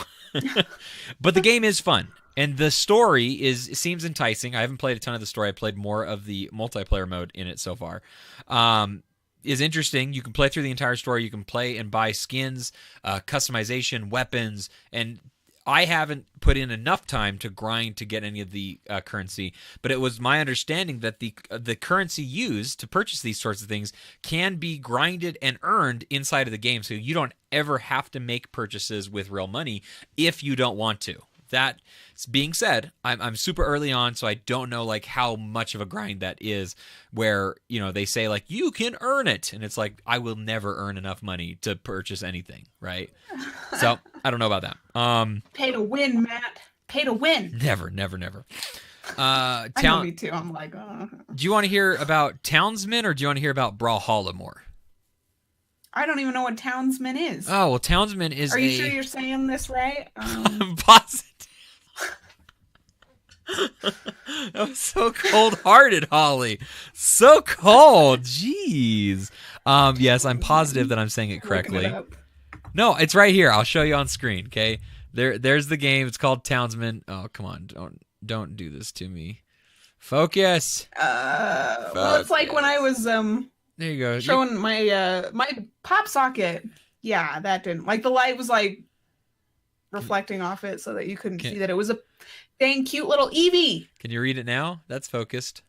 [SPEAKER 1] But the game is fun. And the story seems enticing. I haven't played a ton of the story. I played more of the multiplayer mode in it so far. Is interesting. You can play through the entire story. You can play and buy skins, customization, weapons, and I haven't put in enough time to grind to get any of the currency, but it was my understanding that the currency used to purchase these sorts of things can be grinded and earned inside of the game, so you don't ever have to make purchases with real money if you don't want to. That being said, I'm super early on, so I don't know like how much of a grind that is. Where they say like you can earn it, and it's like I will never earn enough money to purchase anything, right? So I don't know about that.
[SPEAKER 2] Pay to win, Matt. Pay to win.
[SPEAKER 1] Never.
[SPEAKER 2] I know me too. I'm like,
[SPEAKER 1] do you want to hear about Townsmen or do you want to hear about Brawlhalla more?
[SPEAKER 2] I don't even know what Townsman is.
[SPEAKER 1] Oh well, Townsman is.
[SPEAKER 2] Are you sure you're saying this right?
[SPEAKER 1] I'm positive. That was so cold-hearted, Holly. So cold. Jeez. Yes, I'm positive that I'm saying it correctly. No, it's right here. I'll show you on screen. Okay. There's the game. It's called Townsman. Oh, come on. Don't do this to me. Focus.
[SPEAKER 2] Well, it's like when I was
[SPEAKER 1] there you go.
[SPEAKER 2] Showing my my pop socket. Yeah, that didn't like the light was like reflecting off it so that you couldn't see that it was a dang cute little Eevee.
[SPEAKER 1] Can you read it now? That's focused.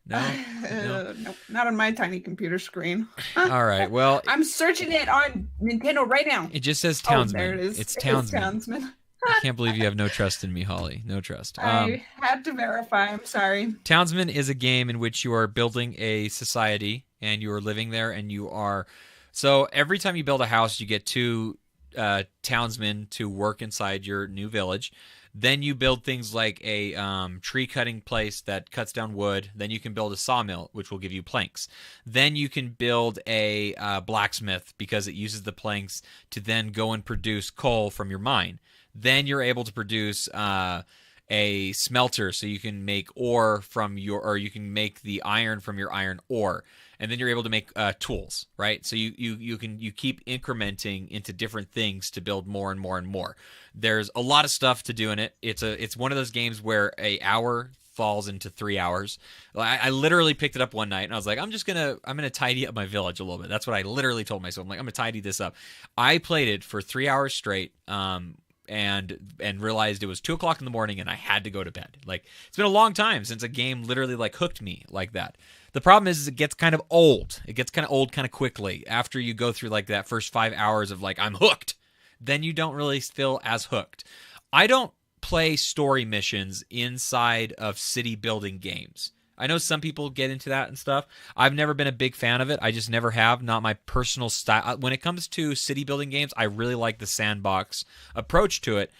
[SPEAKER 1] No,
[SPEAKER 2] nope, not on my tiny computer screen.
[SPEAKER 1] All right, well,
[SPEAKER 2] I'm searching it on Nintendo right now.
[SPEAKER 1] It just says Townsman.
[SPEAKER 2] Oh, there it is.
[SPEAKER 1] It's Townsman.
[SPEAKER 2] Townsman.
[SPEAKER 1] I can't believe you have no trust in me, Holly. No trust.
[SPEAKER 2] I had to verify. I'm sorry.
[SPEAKER 1] Townsman is a game in which you are building a society and you are living there, and you are. So every time you build a house, you get two townsmen to work inside your new village. Then you build things like a tree cutting place that cuts down wood. Then you can build a sawmill, which will give you planks. Then you can build a blacksmith because it uses the planks to then go and produce coal from your mine. Then you're able to produce a smelter, so you can make ore from or you can make the iron from your iron ore. And then you're able to make tools, right? So you keep incrementing into different things to build more and more and more. There's a lot of stuff to do in it. It's one of those games where an hour falls into 3 hours. I literally picked it up one night and I was like, I'm gonna tidy up my village a little bit. That's what I literally told myself. I'm like, I'm gonna tidy this up. I played it for 3 hours straight. And realized it was 2:00 in the morning and I had to go to bed. Like, it's been a long time since a game literally like hooked me like that. The problem is it gets kind of old. It gets kind of old kind of quickly after you go through like that first 5 hours of like, I'm hooked. Then you don't really feel as hooked. I don't play story missions inside of city building games. I know some people get into that and stuff. I've never been a big fan of it. I just never have. Not my personal style. When it comes to city building games, I really like the sandbox approach to it.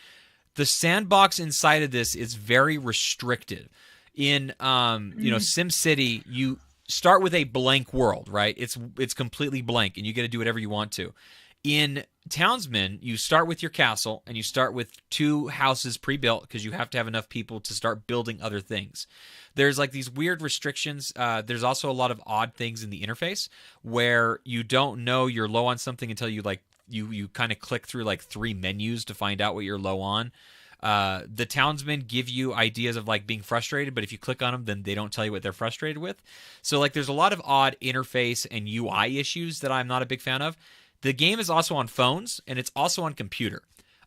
[SPEAKER 1] The sandbox inside of this is very restricted. In SimCity, you start with a blank world, right? It's completely blank, and you get to do whatever you want to. In Townsman, you start with your castle, and you start with 2 houses pre-built because you have to have enough people to start building other things. There's like these weird restrictions. There's also a lot of odd things in the interface where you don't know you're low on something until you you kind of click through like 3 menus to find out what you're low on. The townsmen give you ideas of like being frustrated, but if you click on them, then they don't tell you what they're frustrated with. So like there's a lot of odd interface and UI issues that I'm not a big fan of. The game is also on phones and it's also on computer.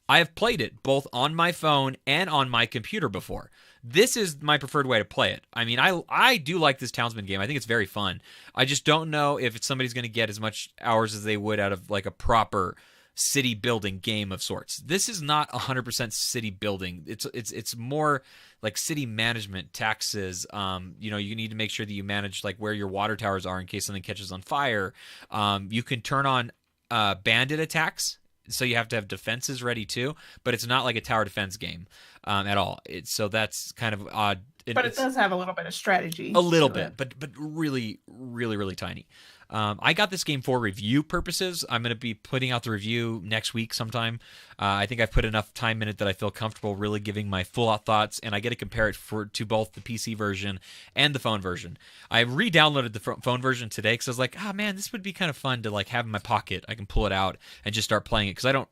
[SPEAKER 1] I have played it both on my phone and on my computer before. This is my preferred way to play it. I mean, I do like this Townsman game. I think it's very fun. I just don't know if somebody's going to get as much hours as they would out of like a proper city building game of sorts. This is not 100% city building. It's more like city management, taxes. You need to make sure that you manage like where your water towers are in case something catches on fire. You can turn on bandit attacks so you have to have defenses ready too. But it's not like a tower defense game at all. So that's kind of odd.
[SPEAKER 2] But it does have a little bit of strategy.
[SPEAKER 1] A little bit, but really, really, really tiny. I got this game for review purposes. I'm going to be putting out the review next week sometime. I think I've put enough time in it that I feel comfortable really giving my full out thoughts, and I get to compare it to both the PC version and the phone version. I re-downloaded the phone version today because I was like, man, this would be kind of fun to like have in my pocket. I can pull it out and just start playing it because I don't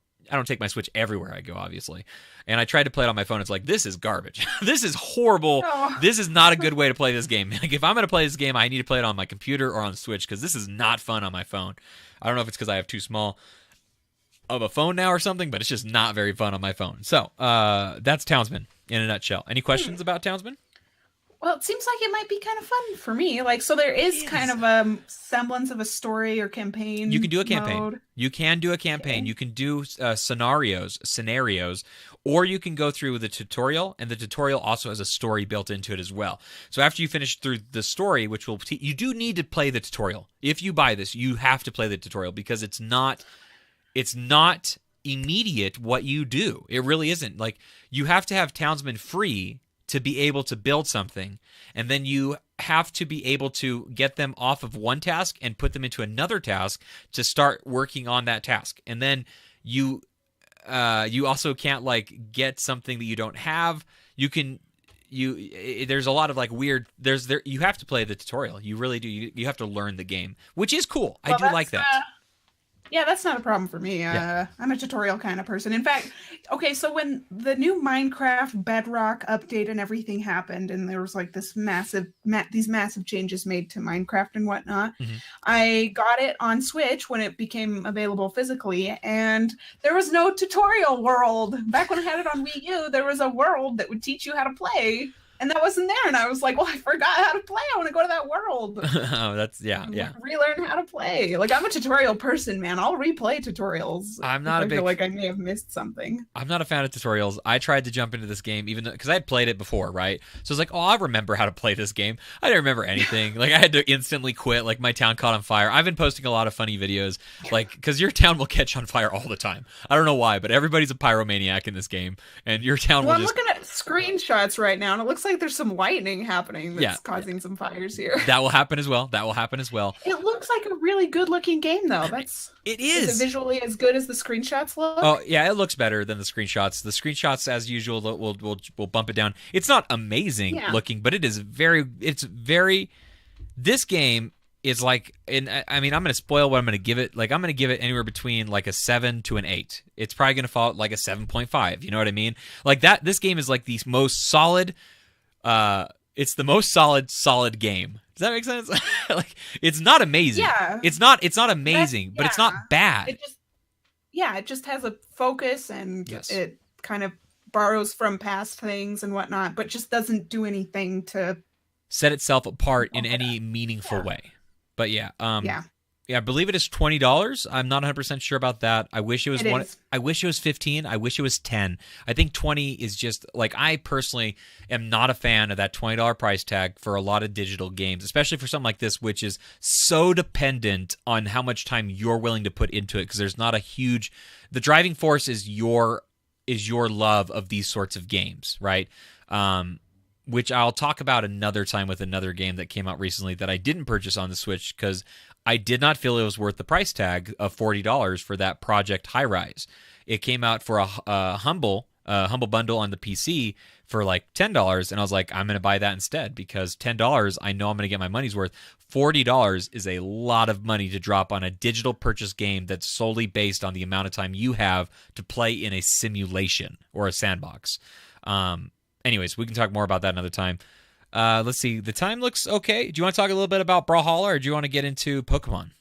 [SPEAKER 1] take my Switch everywhere I go, obviously. And I tried to play it on my phone. It's like, this is garbage. This is horrible.
[SPEAKER 2] Oh.
[SPEAKER 1] This is not a good way to play this game. Like, if I'm going to play this game, I need to play it on my computer or on the Switch because this is not fun on my phone. I don't know if it's because I have too small of a phone now or something, but it's just not very fun on my phone. So that's Townsmen in a nutshell. Any questions about Townsmen?
[SPEAKER 2] Well, it seems like it might be kind of fun for me. Like, so there is kind of a semblance of a story or campaign.
[SPEAKER 1] You can do a campaign.
[SPEAKER 2] Mode.
[SPEAKER 1] You can do a campaign. Okay. You can do scenarios, or you can go through the tutorial, and the tutorial also has a story built into it as well. So after you finish through the story, which will you do need to play the tutorial. If you buy this, you have to play the tutorial because it's not immediate what you do. It really isn't. Like, you have to have Townsmen free to be able to build something, and then you have to be able to get them off of one task and put them into another task to start working on that task. And then you also can't like get something that you don't have. There's a lot of like weird you have to play the tutorial. You really do. You have to learn the game, which is cool. Well, I do like that.
[SPEAKER 2] Yeah, that's not a problem for me. I'm a tutorial kind of person. In fact, okay, so when the new Minecraft Bedrock update and everything happened, and there was like these massive changes made to Minecraft and whatnot, I got it on Switch when it became available physically, and there was no tutorial world. Back when I had it on Wii U, there was a world that would teach you how to play. And that wasn't there, and I was like, "Well, I forgot how to play. I want to go to that world."
[SPEAKER 1] Oh, that's yeah.
[SPEAKER 2] Relearn how to play. Like, I'm a tutorial person, man. I'll replay tutorials. I feel like I may have missed something.
[SPEAKER 1] I'm not a fan of tutorials. I tried to jump into this game even because I had played it before, right? So I was like, "Oh, I remember how to play this game." I didn't remember anything. Like, I had to instantly quit. Like, my town caught on fire. I've been posting a lot of funny videos, like because your town will catch on fire all the time. I don't know why, but everybody's a pyromaniac in this game, and your town will.
[SPEAKER 2] I'm looking at screenshots right now, and it looks like there's some lightning happening that's causing some fires here.
[SPEAKER 1] That will happen as well.
[SPEAKER 2] It looks like a really good looking game though.
[SPEAKER 1] It is.
[SPEAKER 2] Is it visually as good as the screenshots look?
[SPEAKER 1] Oh yeah, it looks better than the screenshots. The screenshots, as usual, will bump it down. It's not amazing looking, but it's very this game is like, I mean, I'm going to spoil what I'm going to give it. Like, I'm going to give it anywhere between like a 7 to an 8. It's probably going to fall like a 7.5. You know what I mean? Like that. This game is like the most solid. It's the most solid game. Does that make sense? Like, it's not amazing.
[SPEAKER 2] Yeah.
[SPEAKER 1] It's not amazing, but it's not bad.
[SPEAKER 2] It just has a focus, and it kind of borrows from past things and whatnot, but just doesn't do anything to
[SPEAKER 1] set itself apart in any meaningful way. But I believe it is $20. I'm not 100% sure about that. I wish it was I wish it was 15. I wish it was 10. I think 20 is just like, I personally am not a fan of that $20 price tag for a lot of digital games, especially for something like this, which is so dependent on how much time you're willing to put into it, because there's not a huge. The driving force is your love of these sorts of games, right? Which I'll talk about another time with another game that came out recently that I didn't purchase on the Switch because I did not feel it was worth the price tag of $40 for that Project High Rise. It came out for a humble bundle on the PC for like $10, and I was like, I'm going to buy that instead because $10, I know I'm going to get my money's worth. $40 is a lot of money to drop on a digital purchase game that's solely based on the amount of time you have to play in a simulation or a sandbox. Anyways, we can talk more about that another time. Let's see. The time looks okay. Do you want to talk a little bit about Brawlhalla, or do you want to get into Pokemon?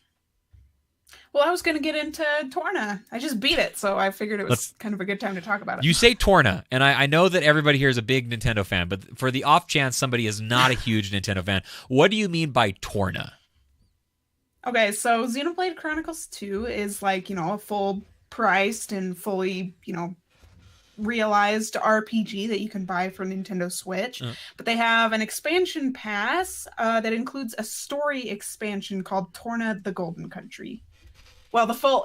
[SPEAKER 2] Well, I was going to get into Torna. I just beat it, so I figured it was kind of a good time to talk about it.
[SPEAKER 1] You say Torna, and I know that everybody here is a big Nintendo fan, but for the off chance somebody is not a huge Nintendo fan, what do you mean by Torna?
[SPEAKER 2] Okay, so Xenoblade Chronicles 2 is like, a full-priced and fully, realized RPG that you can buy for Nintendo Switch, but they have an expansion pass that includes a story expansion called Torna the Golden Country. Well, the full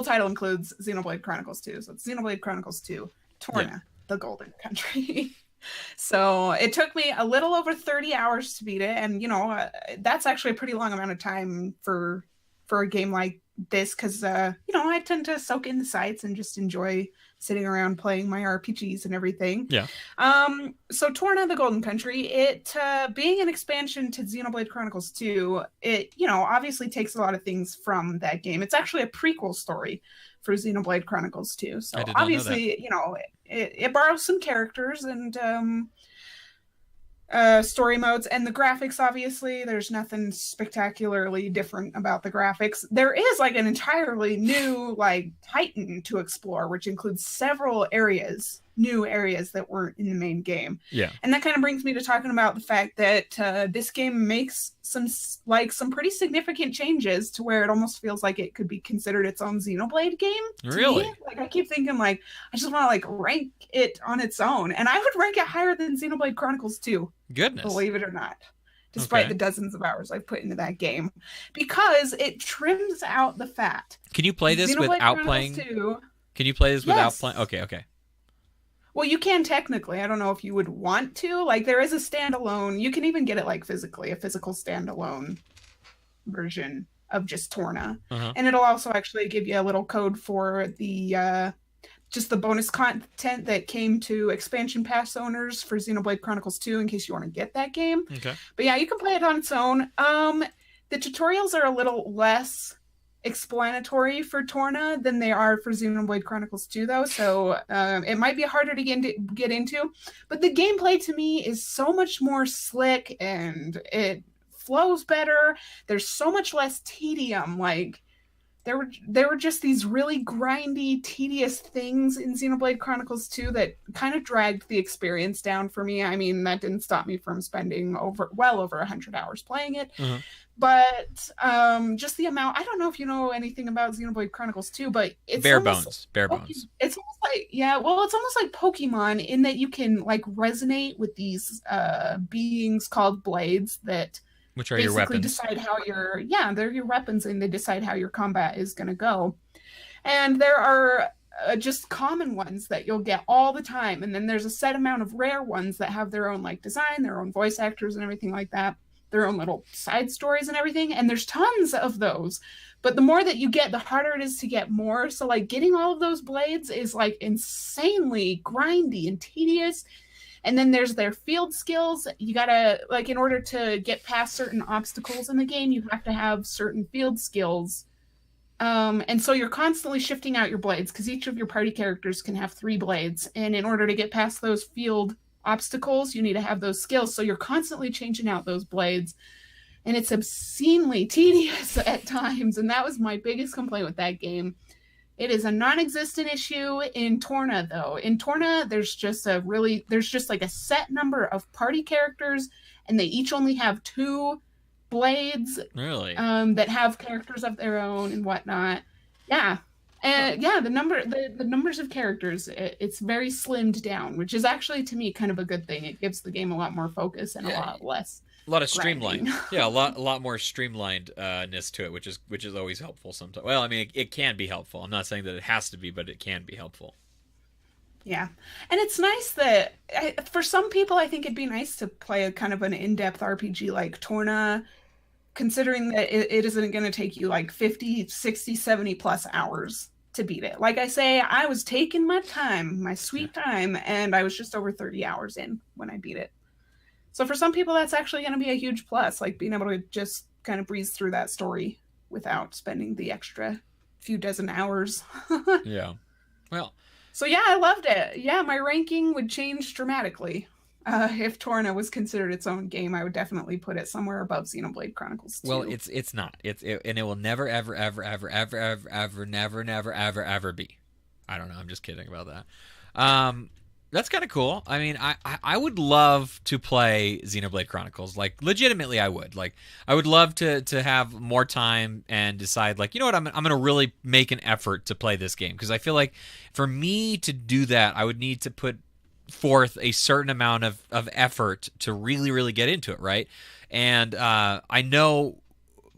[SPEAKER 2] title includes Xenoblade Chronicles 2. So it's Xenoblade Chronicles 2, Torna, the Golden Country. So it took me a little over 30 hours to beat it, and that's actually a pretty long amount of time for a game like this, because I tend to soak in the sights and just enjoy sitting around playing my RPGs and everything.
[SPEAKER 1] Yeah.
[SPEAKER 2] So Torna, the Golden Country, it being an expansion to Xenoblade Chronicles 2, it obviously takes a lot of things from that game. It's actually a prequel story for Xenoblade Chronicles 2. So obviously, it borrows some characters and story modes, and the graphics, obviously there's nothing spectacularly different about the graphics. There is like an entirely new like Titan to explore, which includes several new areas that weren't in the main game.
[SPEAKER 1] Yeah.
[SPEAKER 2] And that kind of brings me to talking about the fact that this game makes some pretty significant changes to where it almost feels like it could be considered its own Xenoblade game.
[SPEAKER 1] Really?
[SPEAKER 2] Me. Like I keep thinking like I just want to like rank it on its own, and I would rank it higher than Xenoblade Chronicles 2.
[SPEAKER 1] Goodness.
[SPEAKER 2] Believe it or not. Despite the dozens of hours I've put into that game, because it trims out the fat.
[SPEAKER 1] Can you play this without playing? Can you play this without playing? Okay.
[SPEAKER 2] Well, you can technically. I don't know if you would want to. Like, there is a standalone. You can even get it like physically, a physical standalone version of just Torna, and it'll also actually give you a little code for the just the bonus content that came to expansion pass owners for Xenoblade Chronicles 2 in case you want to get that game.
[SPEAKER 1] Okay.
[SPEAKER 2] But yeah, you can play it on its own. The tutorials are a little less explanatory for Torna than they are for Xenoblade Chronicles 2, though, so it might be harder to get into. But the gameplay to me is so much more slick, and it flows better. There's so much less tedium. Like, there were just these really grindy, tedious things in Xenoblade Chronicles 2 that kind of dragged the experience down for me. I mean, that didn't stop me from spending well over 100 hours playing it. But just the amount, I don't know if you know anything about Xenoblade Chronicles 2, but it's
[SPEAKER 1] bare bones.
[SPEAKER 2] It's almost like, it's almost like Pokemon in that you can like resonate with these beings called blades that
[SPEAKER 1] which are your weapons.
[SPEAKER 2] Decide how they're your weapons, and they decide how your combat is going to go. And there are just common ones that you'll get all the time, and then there's a set amount of rare ones that have their own like design, their own voice actors and everything like that, their own little side stories and everything, and there's tons of those. But the more that you get, the harder it is to get more. So like getting all of those blades is like insanely grindy and tedious. And then there's their field skills. You gotta, like, in order to get past certain obstacles in the game, you have to have certain field skills. And so you're constantly shifting out your blades, because each of your party characters can have 3 blades. And in order to get past those field obstacles, you need to have those skills. So you're constantly changing out those blades. And it's obscenely tedious at times. And that was my biggest complaint with that game. It is a non-existent issue in Torna, though. In Torna, there's just like a set number of party characters, and they each only have 2 blades.
[SPEAKER 1] Really?
[SPEAKER 2] That have characters of their own and whatnot. Yeah. And the numbers of characters, it's very slimmed down, which is actually, to me, kind of a good thing. It gives the game a lot more focus and a lot less.
[SPEAKER 1] A lot of streamlined, a lot more streamlinedness to it, which is always helpful sometimes. Well, I mean, it can be helpful. I'm not saying that it has to be, but it can be helpful.
[SPEAKER 2] Yeah, and it's nice that for some people, I think it'd be nice to play a kind of an in-depth RPG like Torna, considering that it isn't going to take you like 50, 60, 70 plus hours to beat it. Like I say, I was taking my time, my sweet time, and I was just over 30 hours in when I beat it. So for some people, that's actually going to be a huge plus, like being able to just kind of breeze through that story without spending the extra few dozen hours.
[SPEAKER 1] Yeah. Well.
[SPEAKER 2] So yeah, I loved it. Yeah, my ranking would change dramatically. If Torna was considered its own game, I would definitely put it somewhere above Xenoblade Chronicles 2.
[SPEAKER 1] Well, it's not. And it will never, ever, ever, ever, ever, ever, ever, never, never, ever, ever be. I don't know. I'm just kidding about that. That's kind of cool. I mean, I would love to play Xenoblade Chronicles. Like, legitimately, I would. Like, I would love to have more time and decide, like, you know what, I'm going to really make an effort to play this game. Because I feel like for me to do that, I would need to put forth a certain amount of effort to really, really get into it, right? And I know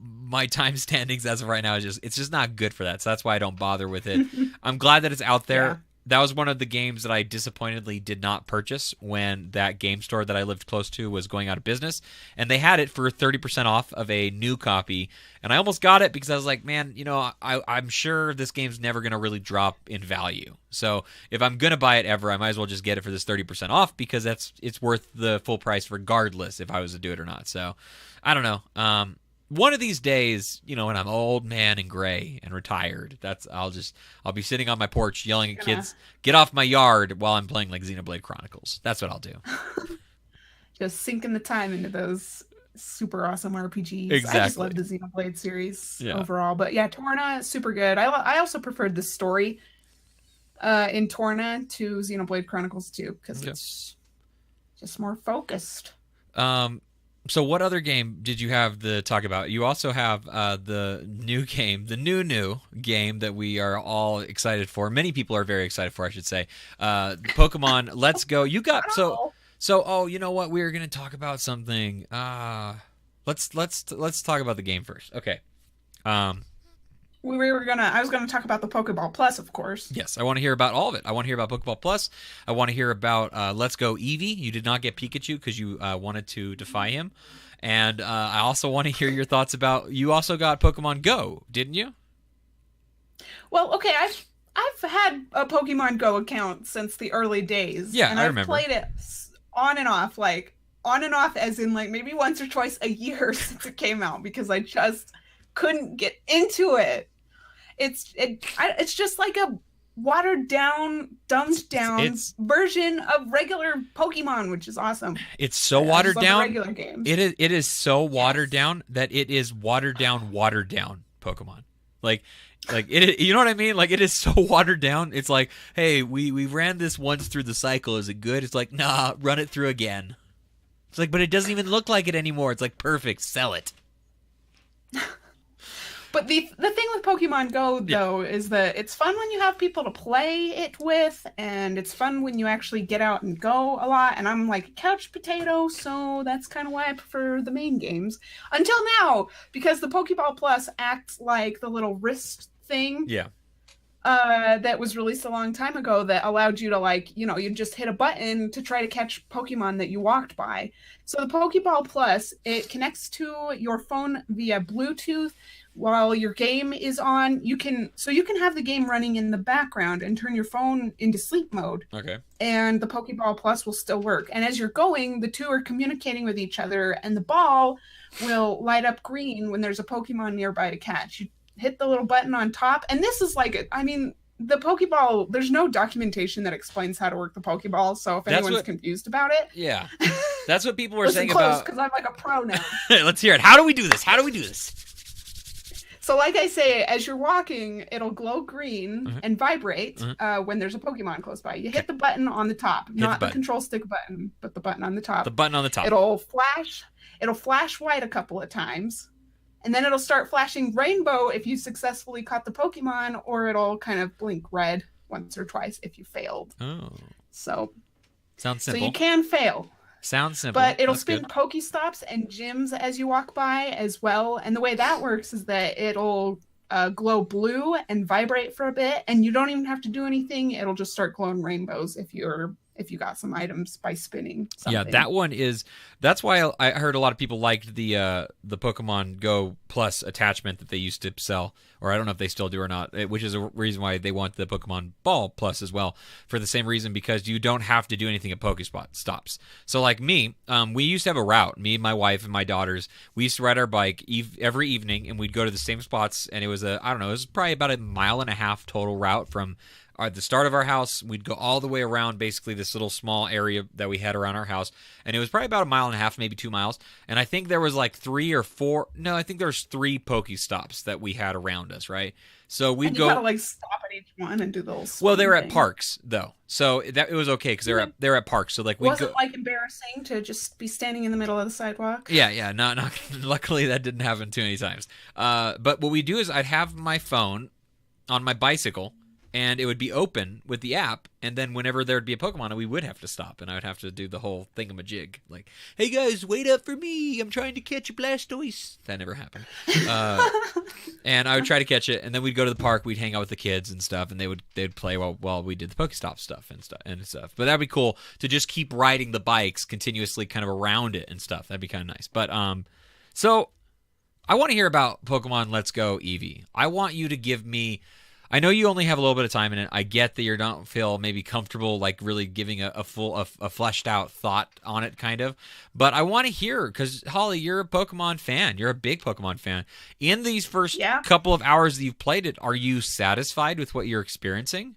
[SPEAKER 1] my time standings as of right now is it's just not good for that. So that's why I don't bother with it. I'm glad that it's out there.
[SPEAKER 2] Yeah.
[SPEAKER 1] That was one of the games that I disappointedly did not purchase when that game store that I lived close to was going out of business. And they had it for 30% off of a new copy. And I almost got it because I was like, man, I'm sure this game's never going to really drop in value. So if I'm going to buy it ever, I might as well just get it for this 30% off because it's worth the full price regardless if I was to do it or not. So I don't know. One of these days, when I'm old man and gray and retired, I'll be sitting on my porch yelling at kids, get off my yard while I'm playing like Xenoblade Chronicles. That's what I'll do.
[SPEAKER 2] Just sinking the time into those super awesome RPGs.
[SPEAKER 1] Exactly.
[SPEAKER 2] I just love the Xenoblade series overall. But yeah, Torna, super good. I also preferred the story in Torna to Xenoblade Chronicles 2 because it's just more focused.
[SPEAKER 1] So what other game did you have to talk about? You also have the new game, the new game that we are all excited for. Many people are very excited for, I should say. Pokemon Let's Go. You got oh, you know what? We are going to talk about something. Let's talk about the game first. Okay.
[SPEAKER 2] I was gonna talk about the Pokeball Plus, of course.
[SPEAKER 1] Yes, I want to hear about all of it. I want to hear about Pokeball Plus. I want to hear about Let's Go Eevee. You did not get Pikachu because you wanted to defy him. And I also want to hear your thoughts about, you also got Pokemon Go, didn't you?
[SPEAKER 2] Well, okay, I've had a Pokemon Go account since the early days.
[SPEAKER 1] Yeah,
[SPEAKER 2] and
[SPEAKER 1] I
[SPEAKER 2] I've
[SPEAKER 1] remember.
[SPEAKER 2] played it on and off as in like maybe once or twice a year since it came out because I just couldn't get into it. It's just like a watered down, dumbed down version of regular Pokemon, which is awesome.
[SPEAKER 1] It's so watered down.
[SPEAKER 2] Regular games.
[SPEAKER 1] It is so watered down that it is watered down Pokemon. Like it, you know what I mean? Like it is so watered down. It's like, hey, we ran this once through the cycle. Is it good? It's like, nah, run it through again. It's like, but it doesn't even look like it anymore. It's like, perfect, sell it.
[SPEAKER 2] But the thing with Pokemon Go, though, is that it's fun when you have people to play it with, and it's fun when you actually get out and go a lot. And I'm like a couch potato, so that's kind of why I prefer the main games. Until now, because the Pokeball Plus acts like the little wrist thing.
[SPEAKER 1] Yeah.
[SPEAKER 2] That was released a long time ago that allowed you to you just hit a button to try to catch Pokemon that you walked by. So the Pokeball Plus, it connects to your phone via Bluetooth. While your game is on, you can have the game running in the background and turn your phone into sleep mode.
[SPEAKER 1] Okay.
[SPEAKER 2] And the Pokeball Plus will still work. And as you're going, the two are communicating with each other, and the ball will light up green when there's a Pokemon nearby to catch. You hit the little button on top, and this is the Pokeball, there's no documentation that explains how to work the Pokeball, so if anyone's confused about it.
[SPEAKER 1] Yeah. That's what people were saying about.
[SPEAKER 2] Because I'm like a pro now.
[SPEAKER 1] Let's hear it. How do we do this?
[SPEAKER 2] So like I say, as you're walking, it'll glow green and vibrate when there's a Pokemon close by. You hit the button on the top, not the control stick button, but the button on the top.
[SPEAKER 1] The button on the top.
[SPEAKER 2] It'll flash white a couple of times, and then it'll start flashing rainbow if you successfully caught the Pokemon, or it'll kind of blink red once or twice if you failed.
[SPEAKER 1] Oh.
[SPEAKER 2] So
[SPEAKER 1] sounds simple.
[SPEAKER 2] So you can fail.
[SPEAKER 1] Sounds simple.
[SPEAKER 2] But it'll spin Pokestops and gyms as you walk by as well. And the way that works is that it'll glow blue and vibrate for a bit, and you don't even have to do anything. It'll just start glowing rainbows if you got some items by spinning something.
[SPEAKER 1] Yeah, that one is. That's why I heard a lot of people liked the Pokemon Go Plus attachment that they used to sell, or I don't know if they still do or not, which is a reason why they want the Pokemon Ball Plus as well, for the same reason, because you don't have to do anything at Pokestops. So like me, we used to have a route, me, my wife, and my daughters. We used to ride our bike every evening, and we'd go to the same spots, and it was it was probably about a 1.5 mile total route from at the start of our house. We'd go all the way around basically this little small area that we had around our house, and it was probably about 1.5 miles, maybe 2 miles. And I think there was like 3 or 4. No, I think there's 3 Pokestops that we had around us, right? So we'd
[SPEAKER 2] and
[SPEAKER 1] go.
[SPEAKER 2] You gotta stop at each one and do the little.
[SPEAKER 1] Well, they were at parks though, so it was okay because they're at parks. So like we
[SPEAKER 2] wasn't embarrassing to just be standing in the middle of the sidewalk.
[SPEAKER 1] Yeah. Not luckily that didn't happen too many times. But what we do is I'd have my phone on my bicycle. and it would be open with the app, and then whenever there would be a Pokemon, we would have to stop, and I would have to do the whole thingamajig, like, "Hey guys, wait up for me! I'm trying to catch a Blastoise." That never happened. And I would try to catch it, and then we'd go to the park, we'd hang out with the kids and stuff, and they'd play while we did the Pokestop stuff and stuff. But that'd be cool to just keep riding the bikes continuously, kind of around it and stuff. That'd be kind of nice. But so I want to hear about Pokemon Let's Go Eevee. I want you to give me. I know you only have a little bit of time in it. I get that you don't feel maybe comfortable like really giving a fleshed out thought on it, kind of. But I want to hear, because Holly, you're a Pokemon fan. You're a big Pokemon fan. In these first couple of hours that you've played it, are you satisfied with what you're experiencing?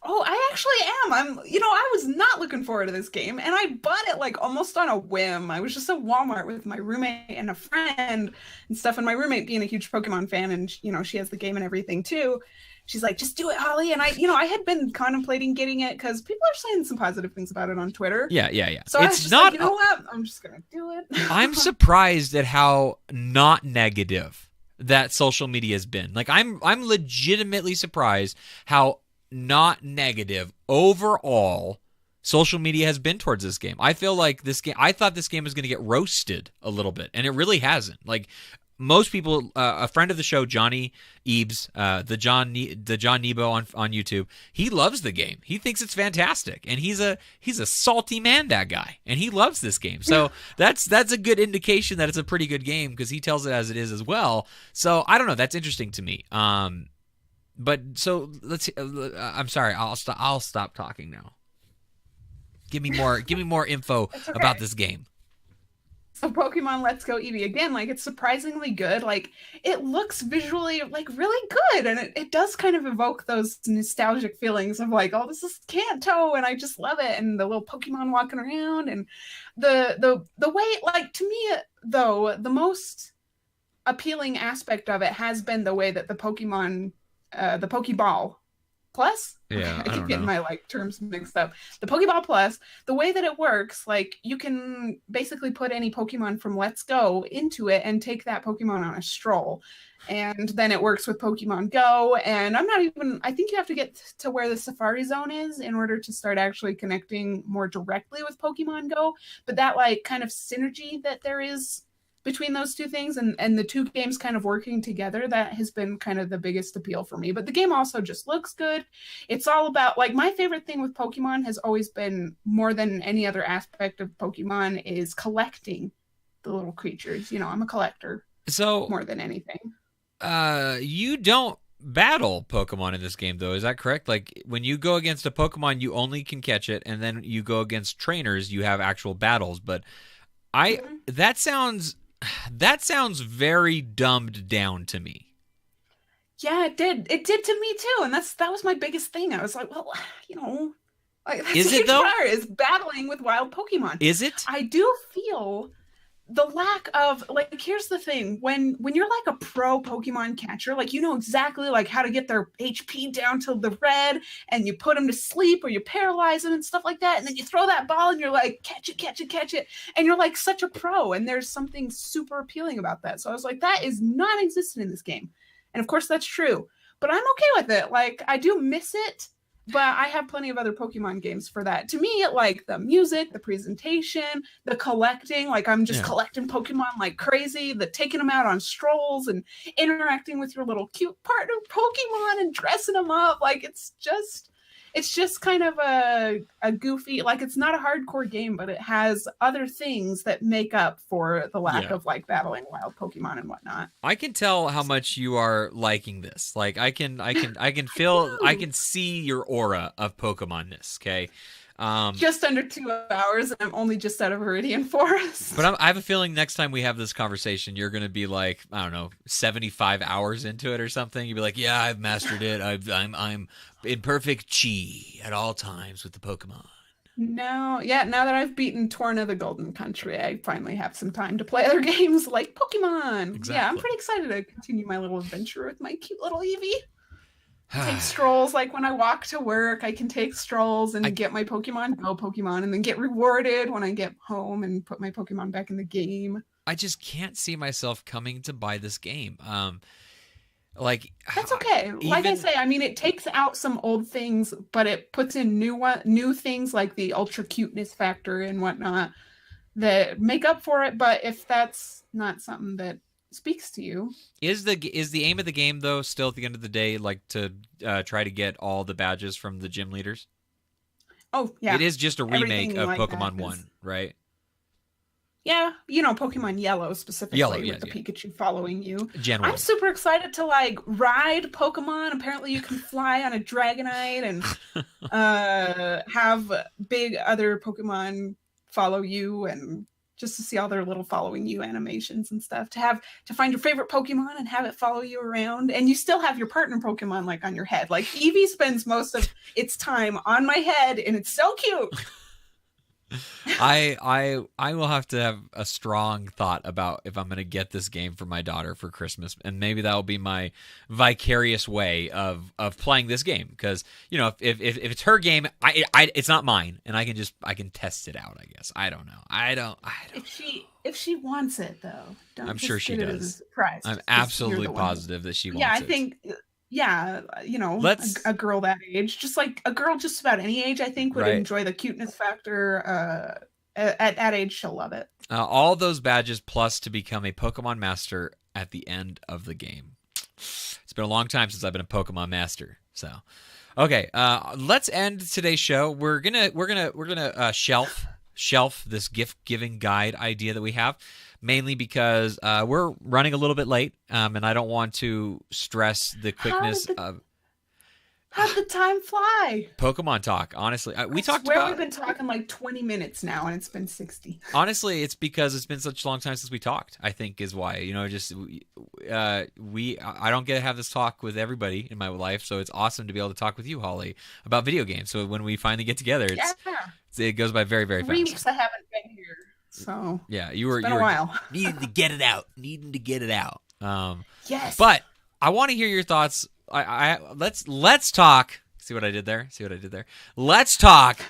[SPEAKER 2] Oh, I actually am. I was not looking forward to this game, and I bought it like almost on a whim. I was just at Walmart with my roommate and a friend and stuff, and my roommate being a huge Pokemon fan, and she has the game and everything too. She's like, "Just do it, Holly." And I had been contemplating getting it because people are saying some positive things about it on Twitter.
[SPEAKER 1] Yeah.
[SPEAKER 2] So I was just like, you know what? I'm just gonna do it.
[SPEAKER 1] I'm surprised at how not negative that social media has been. Like, I'm legitimately surprised how not negative overall social media has been towards this game. I feel like this game, I thought this game was going to get roasted a little bit, and it really hasn't. Like, most people, a friend of the show, Johnny Ebes, the John Nebo on YouTube, he loves the game. He thinks it's fantastic, and he's a salty man, that guy, and he loves this game. So that's a good indication that it's a pretty good game, because he tells it as it is as well. So I don't know. That's interesting to me. But so let's. I'm sorry. I'll stop talking now. Give me more info about this game.
[SPEAKER 2] So Pokemon Let's Go Eevee, again, like, it's surprisingly good. Like, it looks visually like really good, and it does kind of evoke those nostalgic feelings of like, oh, this is Kanto, and I just love it, and the little Pokemon walking around, and the way, like, to me though, the most appealing aspect of it has been the way that the Pokemon. The Pokeball Plus?
[SPEAKER 1] Yeah,
[SPEAKER 2] I keep getting my terms mixed up. The Pokeball Plus, the way that it works, like, you can basically put any Pokemon from Let's Go into it and take that Pokemon on a stroll. And then it works with Pokemon Go. And I think you have to get to where the Safari Zone is in order to start actually connecting more directly with Pokemon Go. But that, like, kind of synergy that there is between those two things and the two games kind of working together, that has been kind of the biggest appeal for me. But the game also just looks good. It's all about, like, my favorite thing with Pokemon has always been, more than any other aspect of Pokemon, is collecting the little creatures. I'm a collector. So more than anything.
[SPEAKER 1] You don't battle Pokemon in this game, though. Is that correct? Like, when you go against a Pokemon, you only can catch it, and then you go against trainers, you have actual battles. But that sounds very dumbed down to me.
[SPEAKER 2] Yeah, it did. It did to me too, and that was my biggest thing. I was like, well, like, that's
[SPEAKER 1] is it though?
[SPEAKER 2] Is battling with wild Pokemon.
[SPEAKER 1] Is it?
[SPEAKER 2] I do feel the lack of, like, here's the thing, when you're like a pro Pokemon catcher, like, exactly like how to get their HP down to the red, and you put them to sleep or you paralyze them and stuff like that, and then you throw that ball and you're like, catch it, and you're like such a pro, and there's something super appealing about that. So I was like, that is non-existent in this game. And of course that's true, but I'm okay with it. Like, I do miss it, but I have plenty of other Pokemon games for that. To me, like, the music, the presentation, the collecting, like, I'm just collecting Pokemon like crazy, the taking them out on strolls and interacting with your little cute partner Pokemon and dressing them up. Like, it's just kind of a goofy, like, it's not a hardcore game, but it has other things that make up for the lack of, like, battling wild Pokemon and whatnot.
[SPEAKER 1] I can tell how much you are liking this. Like, I can feel, I can see your aura of Pokemon-ness, okay?
[SPEAKER 2] Just under 2 hours, and I'm only just out of Viridian Forest.
[SPEAKER 1] But I have a feeling next time we have this conversation, you're going to be like, I don't know, 75 hours into it or something. You'll be like, yeah, I've mastered it. I'm in perfect chi at all times with the Pokemon.
[SPEAKER 2] No, yeah, now that I've beaten Torna the Golden Country, I finally have some time to play other games like Pokemon. Exactly. Yeah, I'm pretty excited to continue my little adventure with my cute little Eevee. Take strolls, like when I walk to work, I can take strolls and get my Pokemon Go Pokemon, and then get rewarded when I get home and put my Pokemon back in the game.
[SPEAKER 1] I just can't see myself coming to buy this game. Like
[SPEAKER 2] That's okay. Like I
[SPEAKER 1] even
[SPEAKER 2] say, I mean, it takes out some old things, but it puts in new things like the ultra cuteness factor and whatnot that make up for it. But if that's not something that speaks to you,
[SPEAKER 1] is the aim of the game though still at the end of the day like to try to get all the badges from the gym leaders?
[SPEAKER 2] oh
[SPEAKER 1] It
[SPEAKER 2] yeah,
[SPEAKER 1] is just a remake
[SPEAKER 2] everything
[SPEAKER 1] of
[SPEAKER 2] like that
[SPEAKER 1] Pokemon
[SPEAKER 2] is
[SPEAKER 1] 1, right?
[SPEAKER 2] yeah, Pokemon Yellow
[SPEAKER 1] Yellow,
[SPEAKER 2] specifically
[SPEAKER 1] yeah,
[SPEAKER 2] with the
[SPEAKER 1] yeah.
[SPEAKER 2] Pikachu following you.
[SPEAKER 1] Gen
[SPEAKER 2] I'm
[SPEAKER 1] 1.
[SPEAKER 2] super excited to like ride Pokemon. Apparently, you can fly on a Dragonite and have big other Pokemon follow you and just to see all their little following you animations and stuff. To find your favorite Pokemon and have it follow you around, and you still have your partner Pokemon like on your head. Like Eevee spends most of its time on my head, and it's so cute.
[SPEAKER 1] I will have to have a strong thought about if I'm going to get this game for my daughter for Christmas, and maybe that will be my vicarious way of playing this game. Because if it's her game, it's not mine, and I can test it out. I guess I don't know. I don't.
[SPEAKER 2] If she wants it though, don't
[SPEAKER 1] I'm
[SPEAKER 2] just
[SPEAKER 1] sure she
[SPEAKER 2] get it
[SPEAKER 1] does.
[SPEAKER 2] as a surprise.
[SPEAKER 1] I'm
[SPEAKER 2] just 'cause you're
[SPEAKER 1] absolutely
[SPEAKER 2] the one that-
[SPEAKER 1] positive that she
[SPEAKER 2] Yeah,
[SPEAKER 1] wants
[SPEAKER 2] I
[SPEAKER 1] it.
[SPEAKER 2] think yeah,
[SPEAKER 1] Let's
[SPEAKER 2] a girl that age, just like a girl just about any age, I think would
[SPEAKER 1] right.
[SPEAKER 2] enjoy the cuteness factor. At that age, she'll love it.
[SPEAKER 1] All those badges plus to become a Pokemon Master at the end of the game. It's been a long time since I've been a Pokemon Master. So, okay, let's end today's show. We're gonna shelf this gift giving guide idea that we have, mainly because we're running a little bit late, and I don't want to stress the quickness of.
[SPEAKER 2] How'd the time fly?
[SPEAKER 1] Pokemon talk. Honestly, we talked
[SPEAKER 2] Where
[SPEAKER 1] about.
[SPEAKER 2] we've been talking like 20 minutes now, and it's been 60.
[SPEAKER 1] Honestly, it's because it's been such a long time since we talked. I think is why. I don't get to have this talk with everybody in my life, so it's awesome to be able to talk with you, Holly, about video games. So when we finally get together, it goes by very, very fast.
[SPEAKER 2] 3 weeks I haven't been here, so
[SPEAKER 1] yeah, you were
[SPEAKER 2] a while.
[SPEAKER 1] needing to get it out.
[SPEAKER 2] Yes,
[SPEAKER 1] but I want to hear your thoughts. Let's talk. See what I did there? Let's talk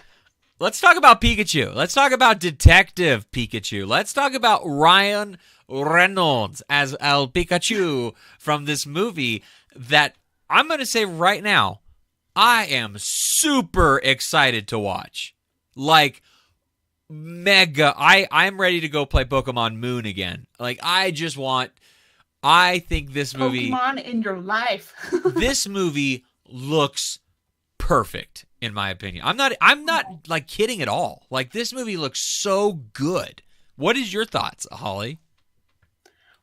[SPEAKER 1] about Pikachu. Let's talk about Detective Pikachu. Let's talk about Ryan Reynolds as El Pikachu from this movie that I'm going to say right now, I am super excited to watch. Like, mega. I'm ready to go play Pokemon Moon again. Like, I think this movie...
[SPEAKER 2] Pokemon in your life.
[SPEAKER 1] This movie looks perfect, in my opinion. I'm not like kidding at all. Like, this movie looks so good. What is your thoughts, Holly?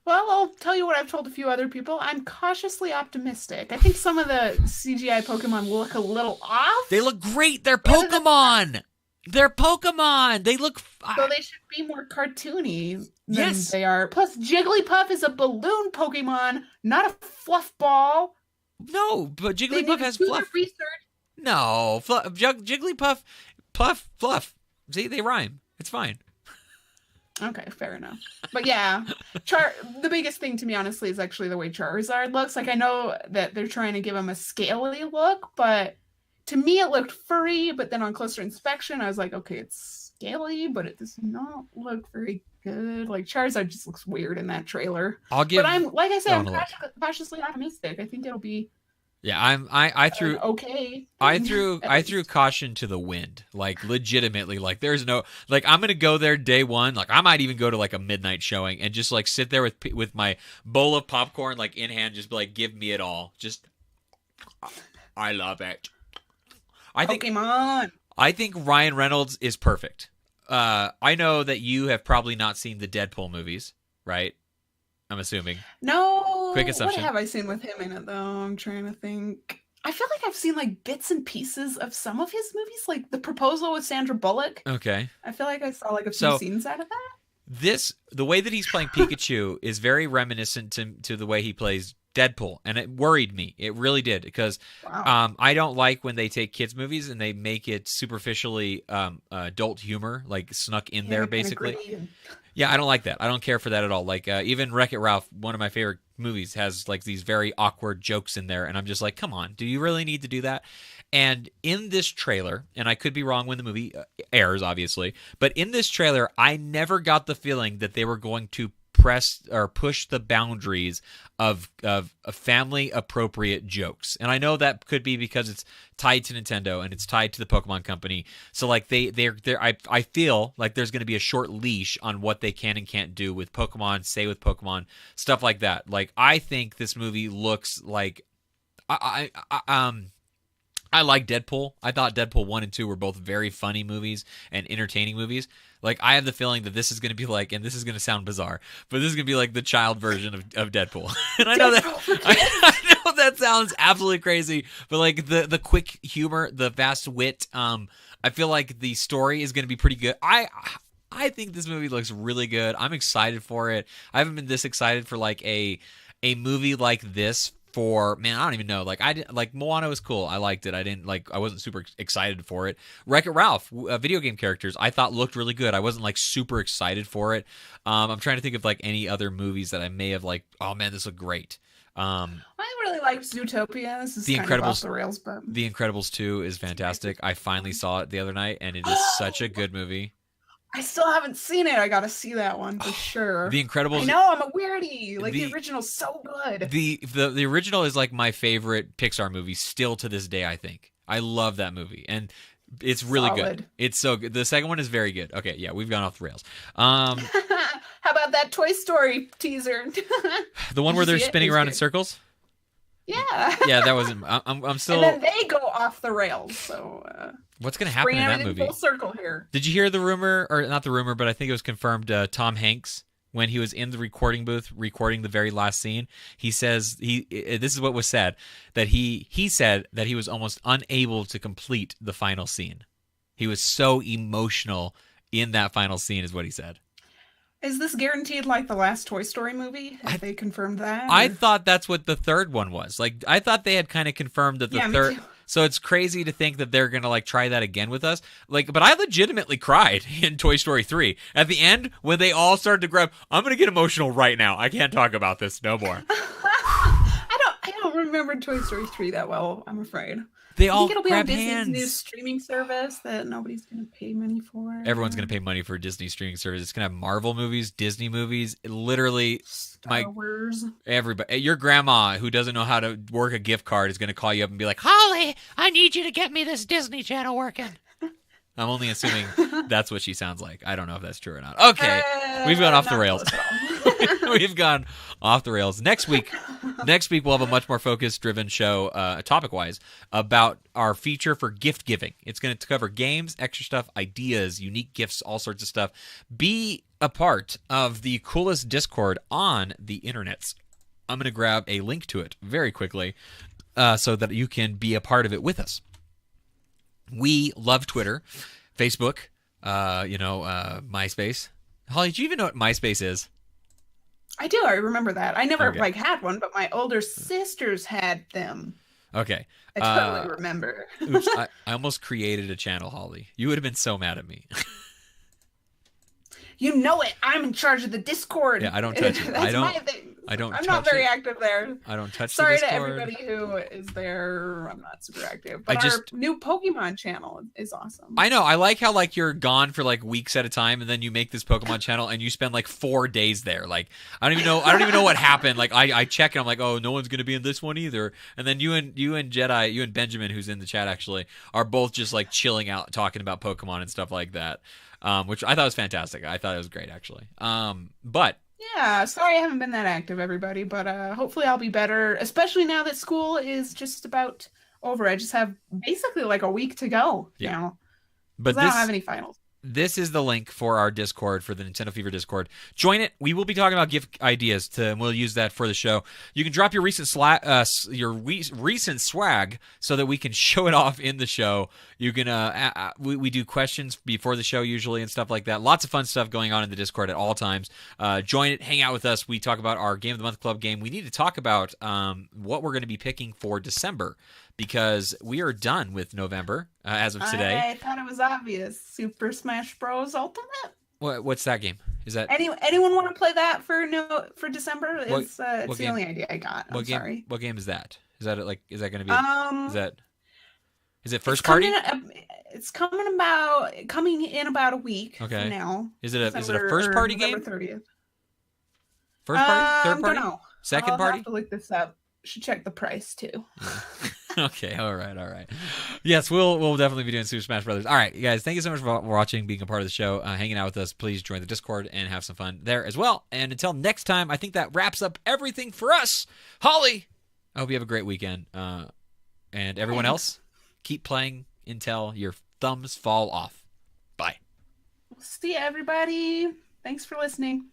[SPEAKER 2] Well, I'll tell you what I've told a few other people. I'm cautiously optimistic. I think some of the CGI Pokemon look a little off.
[SPEAKER 1] They look great. They're Pokemon. They're Pokemon. They look...
[SPEAKER 2] So they should be more cartoony than
[SPEAKER 1] Yes.
[SPEAKER 2] they are. Plus, Jigglypuff is a balloon Pokemon, not a fluff ball.
[SPEAKER 1] No, but
[SPEAKER 2] They
[SPEAKER 1] Jigglypuff
[SPEAKER 2] didn't
[SPEAKER 1] has
[SPEAKER 2] do
[SPEAKER 1] fluff.
[SPEAKER 2] their research.
[SPEAKER 1] No, Jigglypuff, fluff. See, they rhyme. It's fine.
[SPEAKER 2] Okay, fair enough. But yeah, the biggest thing to me, honestly, is actually the way Charizard looks. Like, I know that they're trying to give him a scaly look, but to me, it looked furry. But then on closer inspection, I was like, okay, it's scaly, but it does not look very good. Like, Charizard just looks weird in that trailer.
[SPEAKER 1] I'll give.
[SPEAKER 2] But I'm, like I said, I'm
[SPEAKER 1] Dawn a look.
[SPEAKER 2] cautiously optimistic. I think it'll be
[SPEAKER 1] Yeah, I threw.
[SPEAKER 2] okay.
[SPEAKER 1] I threw caution to the wind, like legitimately. Like there's no, like I'm gonna go there day one. Like I might even go to like a midnight showing and just like sit there with my bowl of popcorn like in hand, just be like, give me it all. Just, I love it. I think Ryan Reynolds is perfect. I know that you have probably not seen the Deadpool movies, right? I'm assuming.
[SPEAKER 2] No.
[SPEAKER 1] Quick assumption.
[SPEAKER 2] What have I seen with him in it though? I'm trying to think. I feel like I've seen like bits and pieces of some of his movies, like The Proposal with Sandra Bullock.
[SPEAKER 1] Okay.
[SPEAKER 2] I feel like I saw like a few scenes out of that.
[SPEAKER 1] The way that he's playing Pikachu is very reminiscent to the way he plays Deadpool, and it worried me. It really did, because
[SPEAKER 2] Wow.
[SPEAKER 1] I don't like when they take kids movies and they make it superficially adult humor, like snuck in there,
[SPEAKER 2] kinda
[SPEAKER 1] basically.
[SPEAKER 2] gritty and-
[SPEAKER 1] Yeah, I don't like that. I don't care for that at all. Like even Wreck-It Ralph, one of my favorite movies, has like these very awkward jokes in there, and I'm just like, come on, do you really need to do that? And in this trailer, and I could be wrong when the movie airs, obviously, but in this trailer, I never got the feeling that they were going to press or push the boundaries of family appropriate jokes. And I know that could be because it's tied to Nintendo and it's tied to the Pokemon Company. So like I feel like there's going to be a short leash on what they can and can't do with Pokemon, say with Pokemon, stuff like that. Like I think this movie looks like I like Deadpool. I thought Deadpool 1 and 2 were both very funny movies and entertaining movies. Like, I have the feeling that this is going to be like, and this is going to sound bizarre, but this is going to be like the child version of Deadpool. And I know I know that sounds absolutely crazy, but like the quick humor, the vast wit, I feel like the story is going to be pretty good. I think this movie looks really good. I'm excited for it. I haven't been this excited for like a movie like this for, man, I don't even know. Like, I didn't like Moana was cool. I liked it. I wasn't super excited for it. Wreck-It Ralph, video game characters, I thought looked really good. I wasn't like super excited for it. I'm trying to think of like any other movies that I may have like, oh man, this looked great.
[SPEAKER 2] I really liked Zootopia. This is
[SPEAKER 1] The
[SPEAKER 2] kind
[SPEAKER 1] Incredibles,
[SPEAKER 2] of off the rails, but
[SPEAKER 1] The Incredibles 2 is fantastic. I finally saw it the other night, and it is such a good movie.
[SPEAKER 2] I still haven't seen it. I gotta see that one for sure.
[SPEAKER 1] The Incredibles.
[SPEAKER 2] I know, I'm a weirdie. Like the original's so good.
[SPEAKER 1] The original is like my favorite Pixar movie still to this day. I think I love that movie, and it's really good. It's so good. The second one is very good. Okay, yeah, we've gone off the rails.
[SPEAKER 2] How about that Toy Story teaser?
[SPEAKER 1] The one where they're spinning around in circles.
[SPEAKER 2] Yeah.
[SPEAKER 1] Yeah, that wasn't. I'm still.
[SPEAKER 2] And then they go off the rails. So.
[SPEAKER 1] What's going to happen in that movie?
[SPEAKER 2] Full circle here.
[SPEAKER 1] Did you hear the rumor, or not the rumor, but I think it was confirmed? Tom Hanks, when he was in the recording booth recording the very last scene, he says this is what was said, that he said that he was almost unable to complete the final scene. He was so emotional in that final scene, is what he said.
[SPEAKER 2] Is this guaranteed like the last Toy Story movie? Have they confirmed that?
[SPEAKER 1] I thought that's what the third one was. Like, I thought they had kind of confirmed that the third. So it's crazy to think that they're gonna like try that again with us. Like, but I legitimately cried in Toy Story 3 at the end when they all started to grab. I'm gonna get emotional right now. I can't talk about this no more.
[SPEAKER 2] I don't remember Toy Story 3 that well. I'm afraid.
[SPEAKER 1] They all
[SPEAKER 2] it'll be
[SPEAKER 1] grab
[SPEAKER 2] on Disney's
[SPEAKER 1] hands.
[SPEAKER 2] New streaming service that nobody's going to pay money for.
[SPEAKER 1] Everyone's going to pay money for a Disney streaming service. It's going to have Marvel movies, Disney movies, literally
[SPEAKER 2] Star Wars.
[SPEAKER 1] Everybody. Your grandma who doesn't know how to work a gift card is going to call you up and be like, Holly, I need you to get me this Disney Channel working. I'm only assuming that's what she sounds like. I don't know if that's true or not. Okay, we've gone off the rails. We've gone off the rails. Next week we'll have a much more focus-driven show, topic-wise, about our feature for gift giving. It's going to cover games, extra stuff, ideas, unique gifts, all sorts of stuff. Be a part of the coolest Discord on the internets. I'm going to grab a link to it very quickly so that you can be a part of it with us. We love Twitter, Facebook, MySpace. Holly, do you even know what MySpace is?
[SPEAKER 2] I do. I remember that. I never had one, but my older sisters had them.
[SPEAKER 1] Okay.
[SPEAKER 2] I totally remember.
[SPEAKER 1] Oops, I almost created a channel, Holly. You would have been so mad at me.
[SPEAKER 2] You know it. I'm in charge of the Discord.
[SPEAKER 1] Yeah, I don't touch it.
[SPEAKER 2] That's my thing. I'm not very active there.
[SPEAKER 1] I don't touch
[SPEAKER 2] the Discord. Sorry to everybody who is there. I'm not super active. But our new Pokemon channel is awesome.
[SPEAKER 1] I know. I like how like you're gone for like weeks at a time, and then you make this Pokemon channel, and you spend like 4 days there. Like I don't even know what happened. Like I check, and I'm like, oh, no one's gonna be in this one either. And then you and Benjamin, who's in the chat actually, are both just like chilling out, talking about Pokemon and stuff like that. Which I thought was fantastic. I thought it was great, actually. But
[SPEAKER 2] yeah, sorry I haven't been that active, everybody. But hopefully I'll be better, especially now that school is just about over. I just have basically like a week to go now. But I don't have any finals.
[SPEAKER 1] This is the link for our Discord, for the Nintendo Fever Discord. Join it. We will be talking about gift ideas, and we'll use that for the show. You can drop your recent recent swag so that we can show it off in the show. You can we do questions before the show usually and stuff like that. Lots of fun stuff going on in the Discord at all times. Join it. Hang out with us. We talk about our Game of the Month Club game. We need to talk about what we're going to be picking for December, because we are done with November as of today.
[SPEAKER 2] I thought it was obvious. Super Smash Bros. Ultimate.
[SPEAKER 1] What's that game? Is that
[SPEAKER 2] anyone want to play that for December? It's the only idea I got. I'm sorry.
[SPEAKER 1] What game is that? Is that going to be? Is it first party?
[SPEAKER 2] It's coming in about a week from now.
[SPEAKER 1] Is it a first party game?
[SPEAKER 2] November 30th.
[SPEAKER 1] First party? Third
[SPEAKER 2] Don't
[SPEAKER 1] party?
[SPEAKER 2] know.
[SPEAKER 1] Second
[SPEAKER 2] I'll
[SPEAKER 1] party?
[SPEAKER 2] have to look this up. Should check the price too.
[SPEAKER 1] Okay, all right. Yes, we'll definitely be doing Super Smash Brothers. All right, you guys, thank you so much for watching, being a part of the show, hanging out with us. Please join the Discord and have some fun there as well. And until next time, I think that wraps up everything for us. Holly, I hope you have a great weekend. And everyone else, keep playing until your thumbs fall off. Bye.
[SPEAKER 2] See you, everybody. Thanks for listening.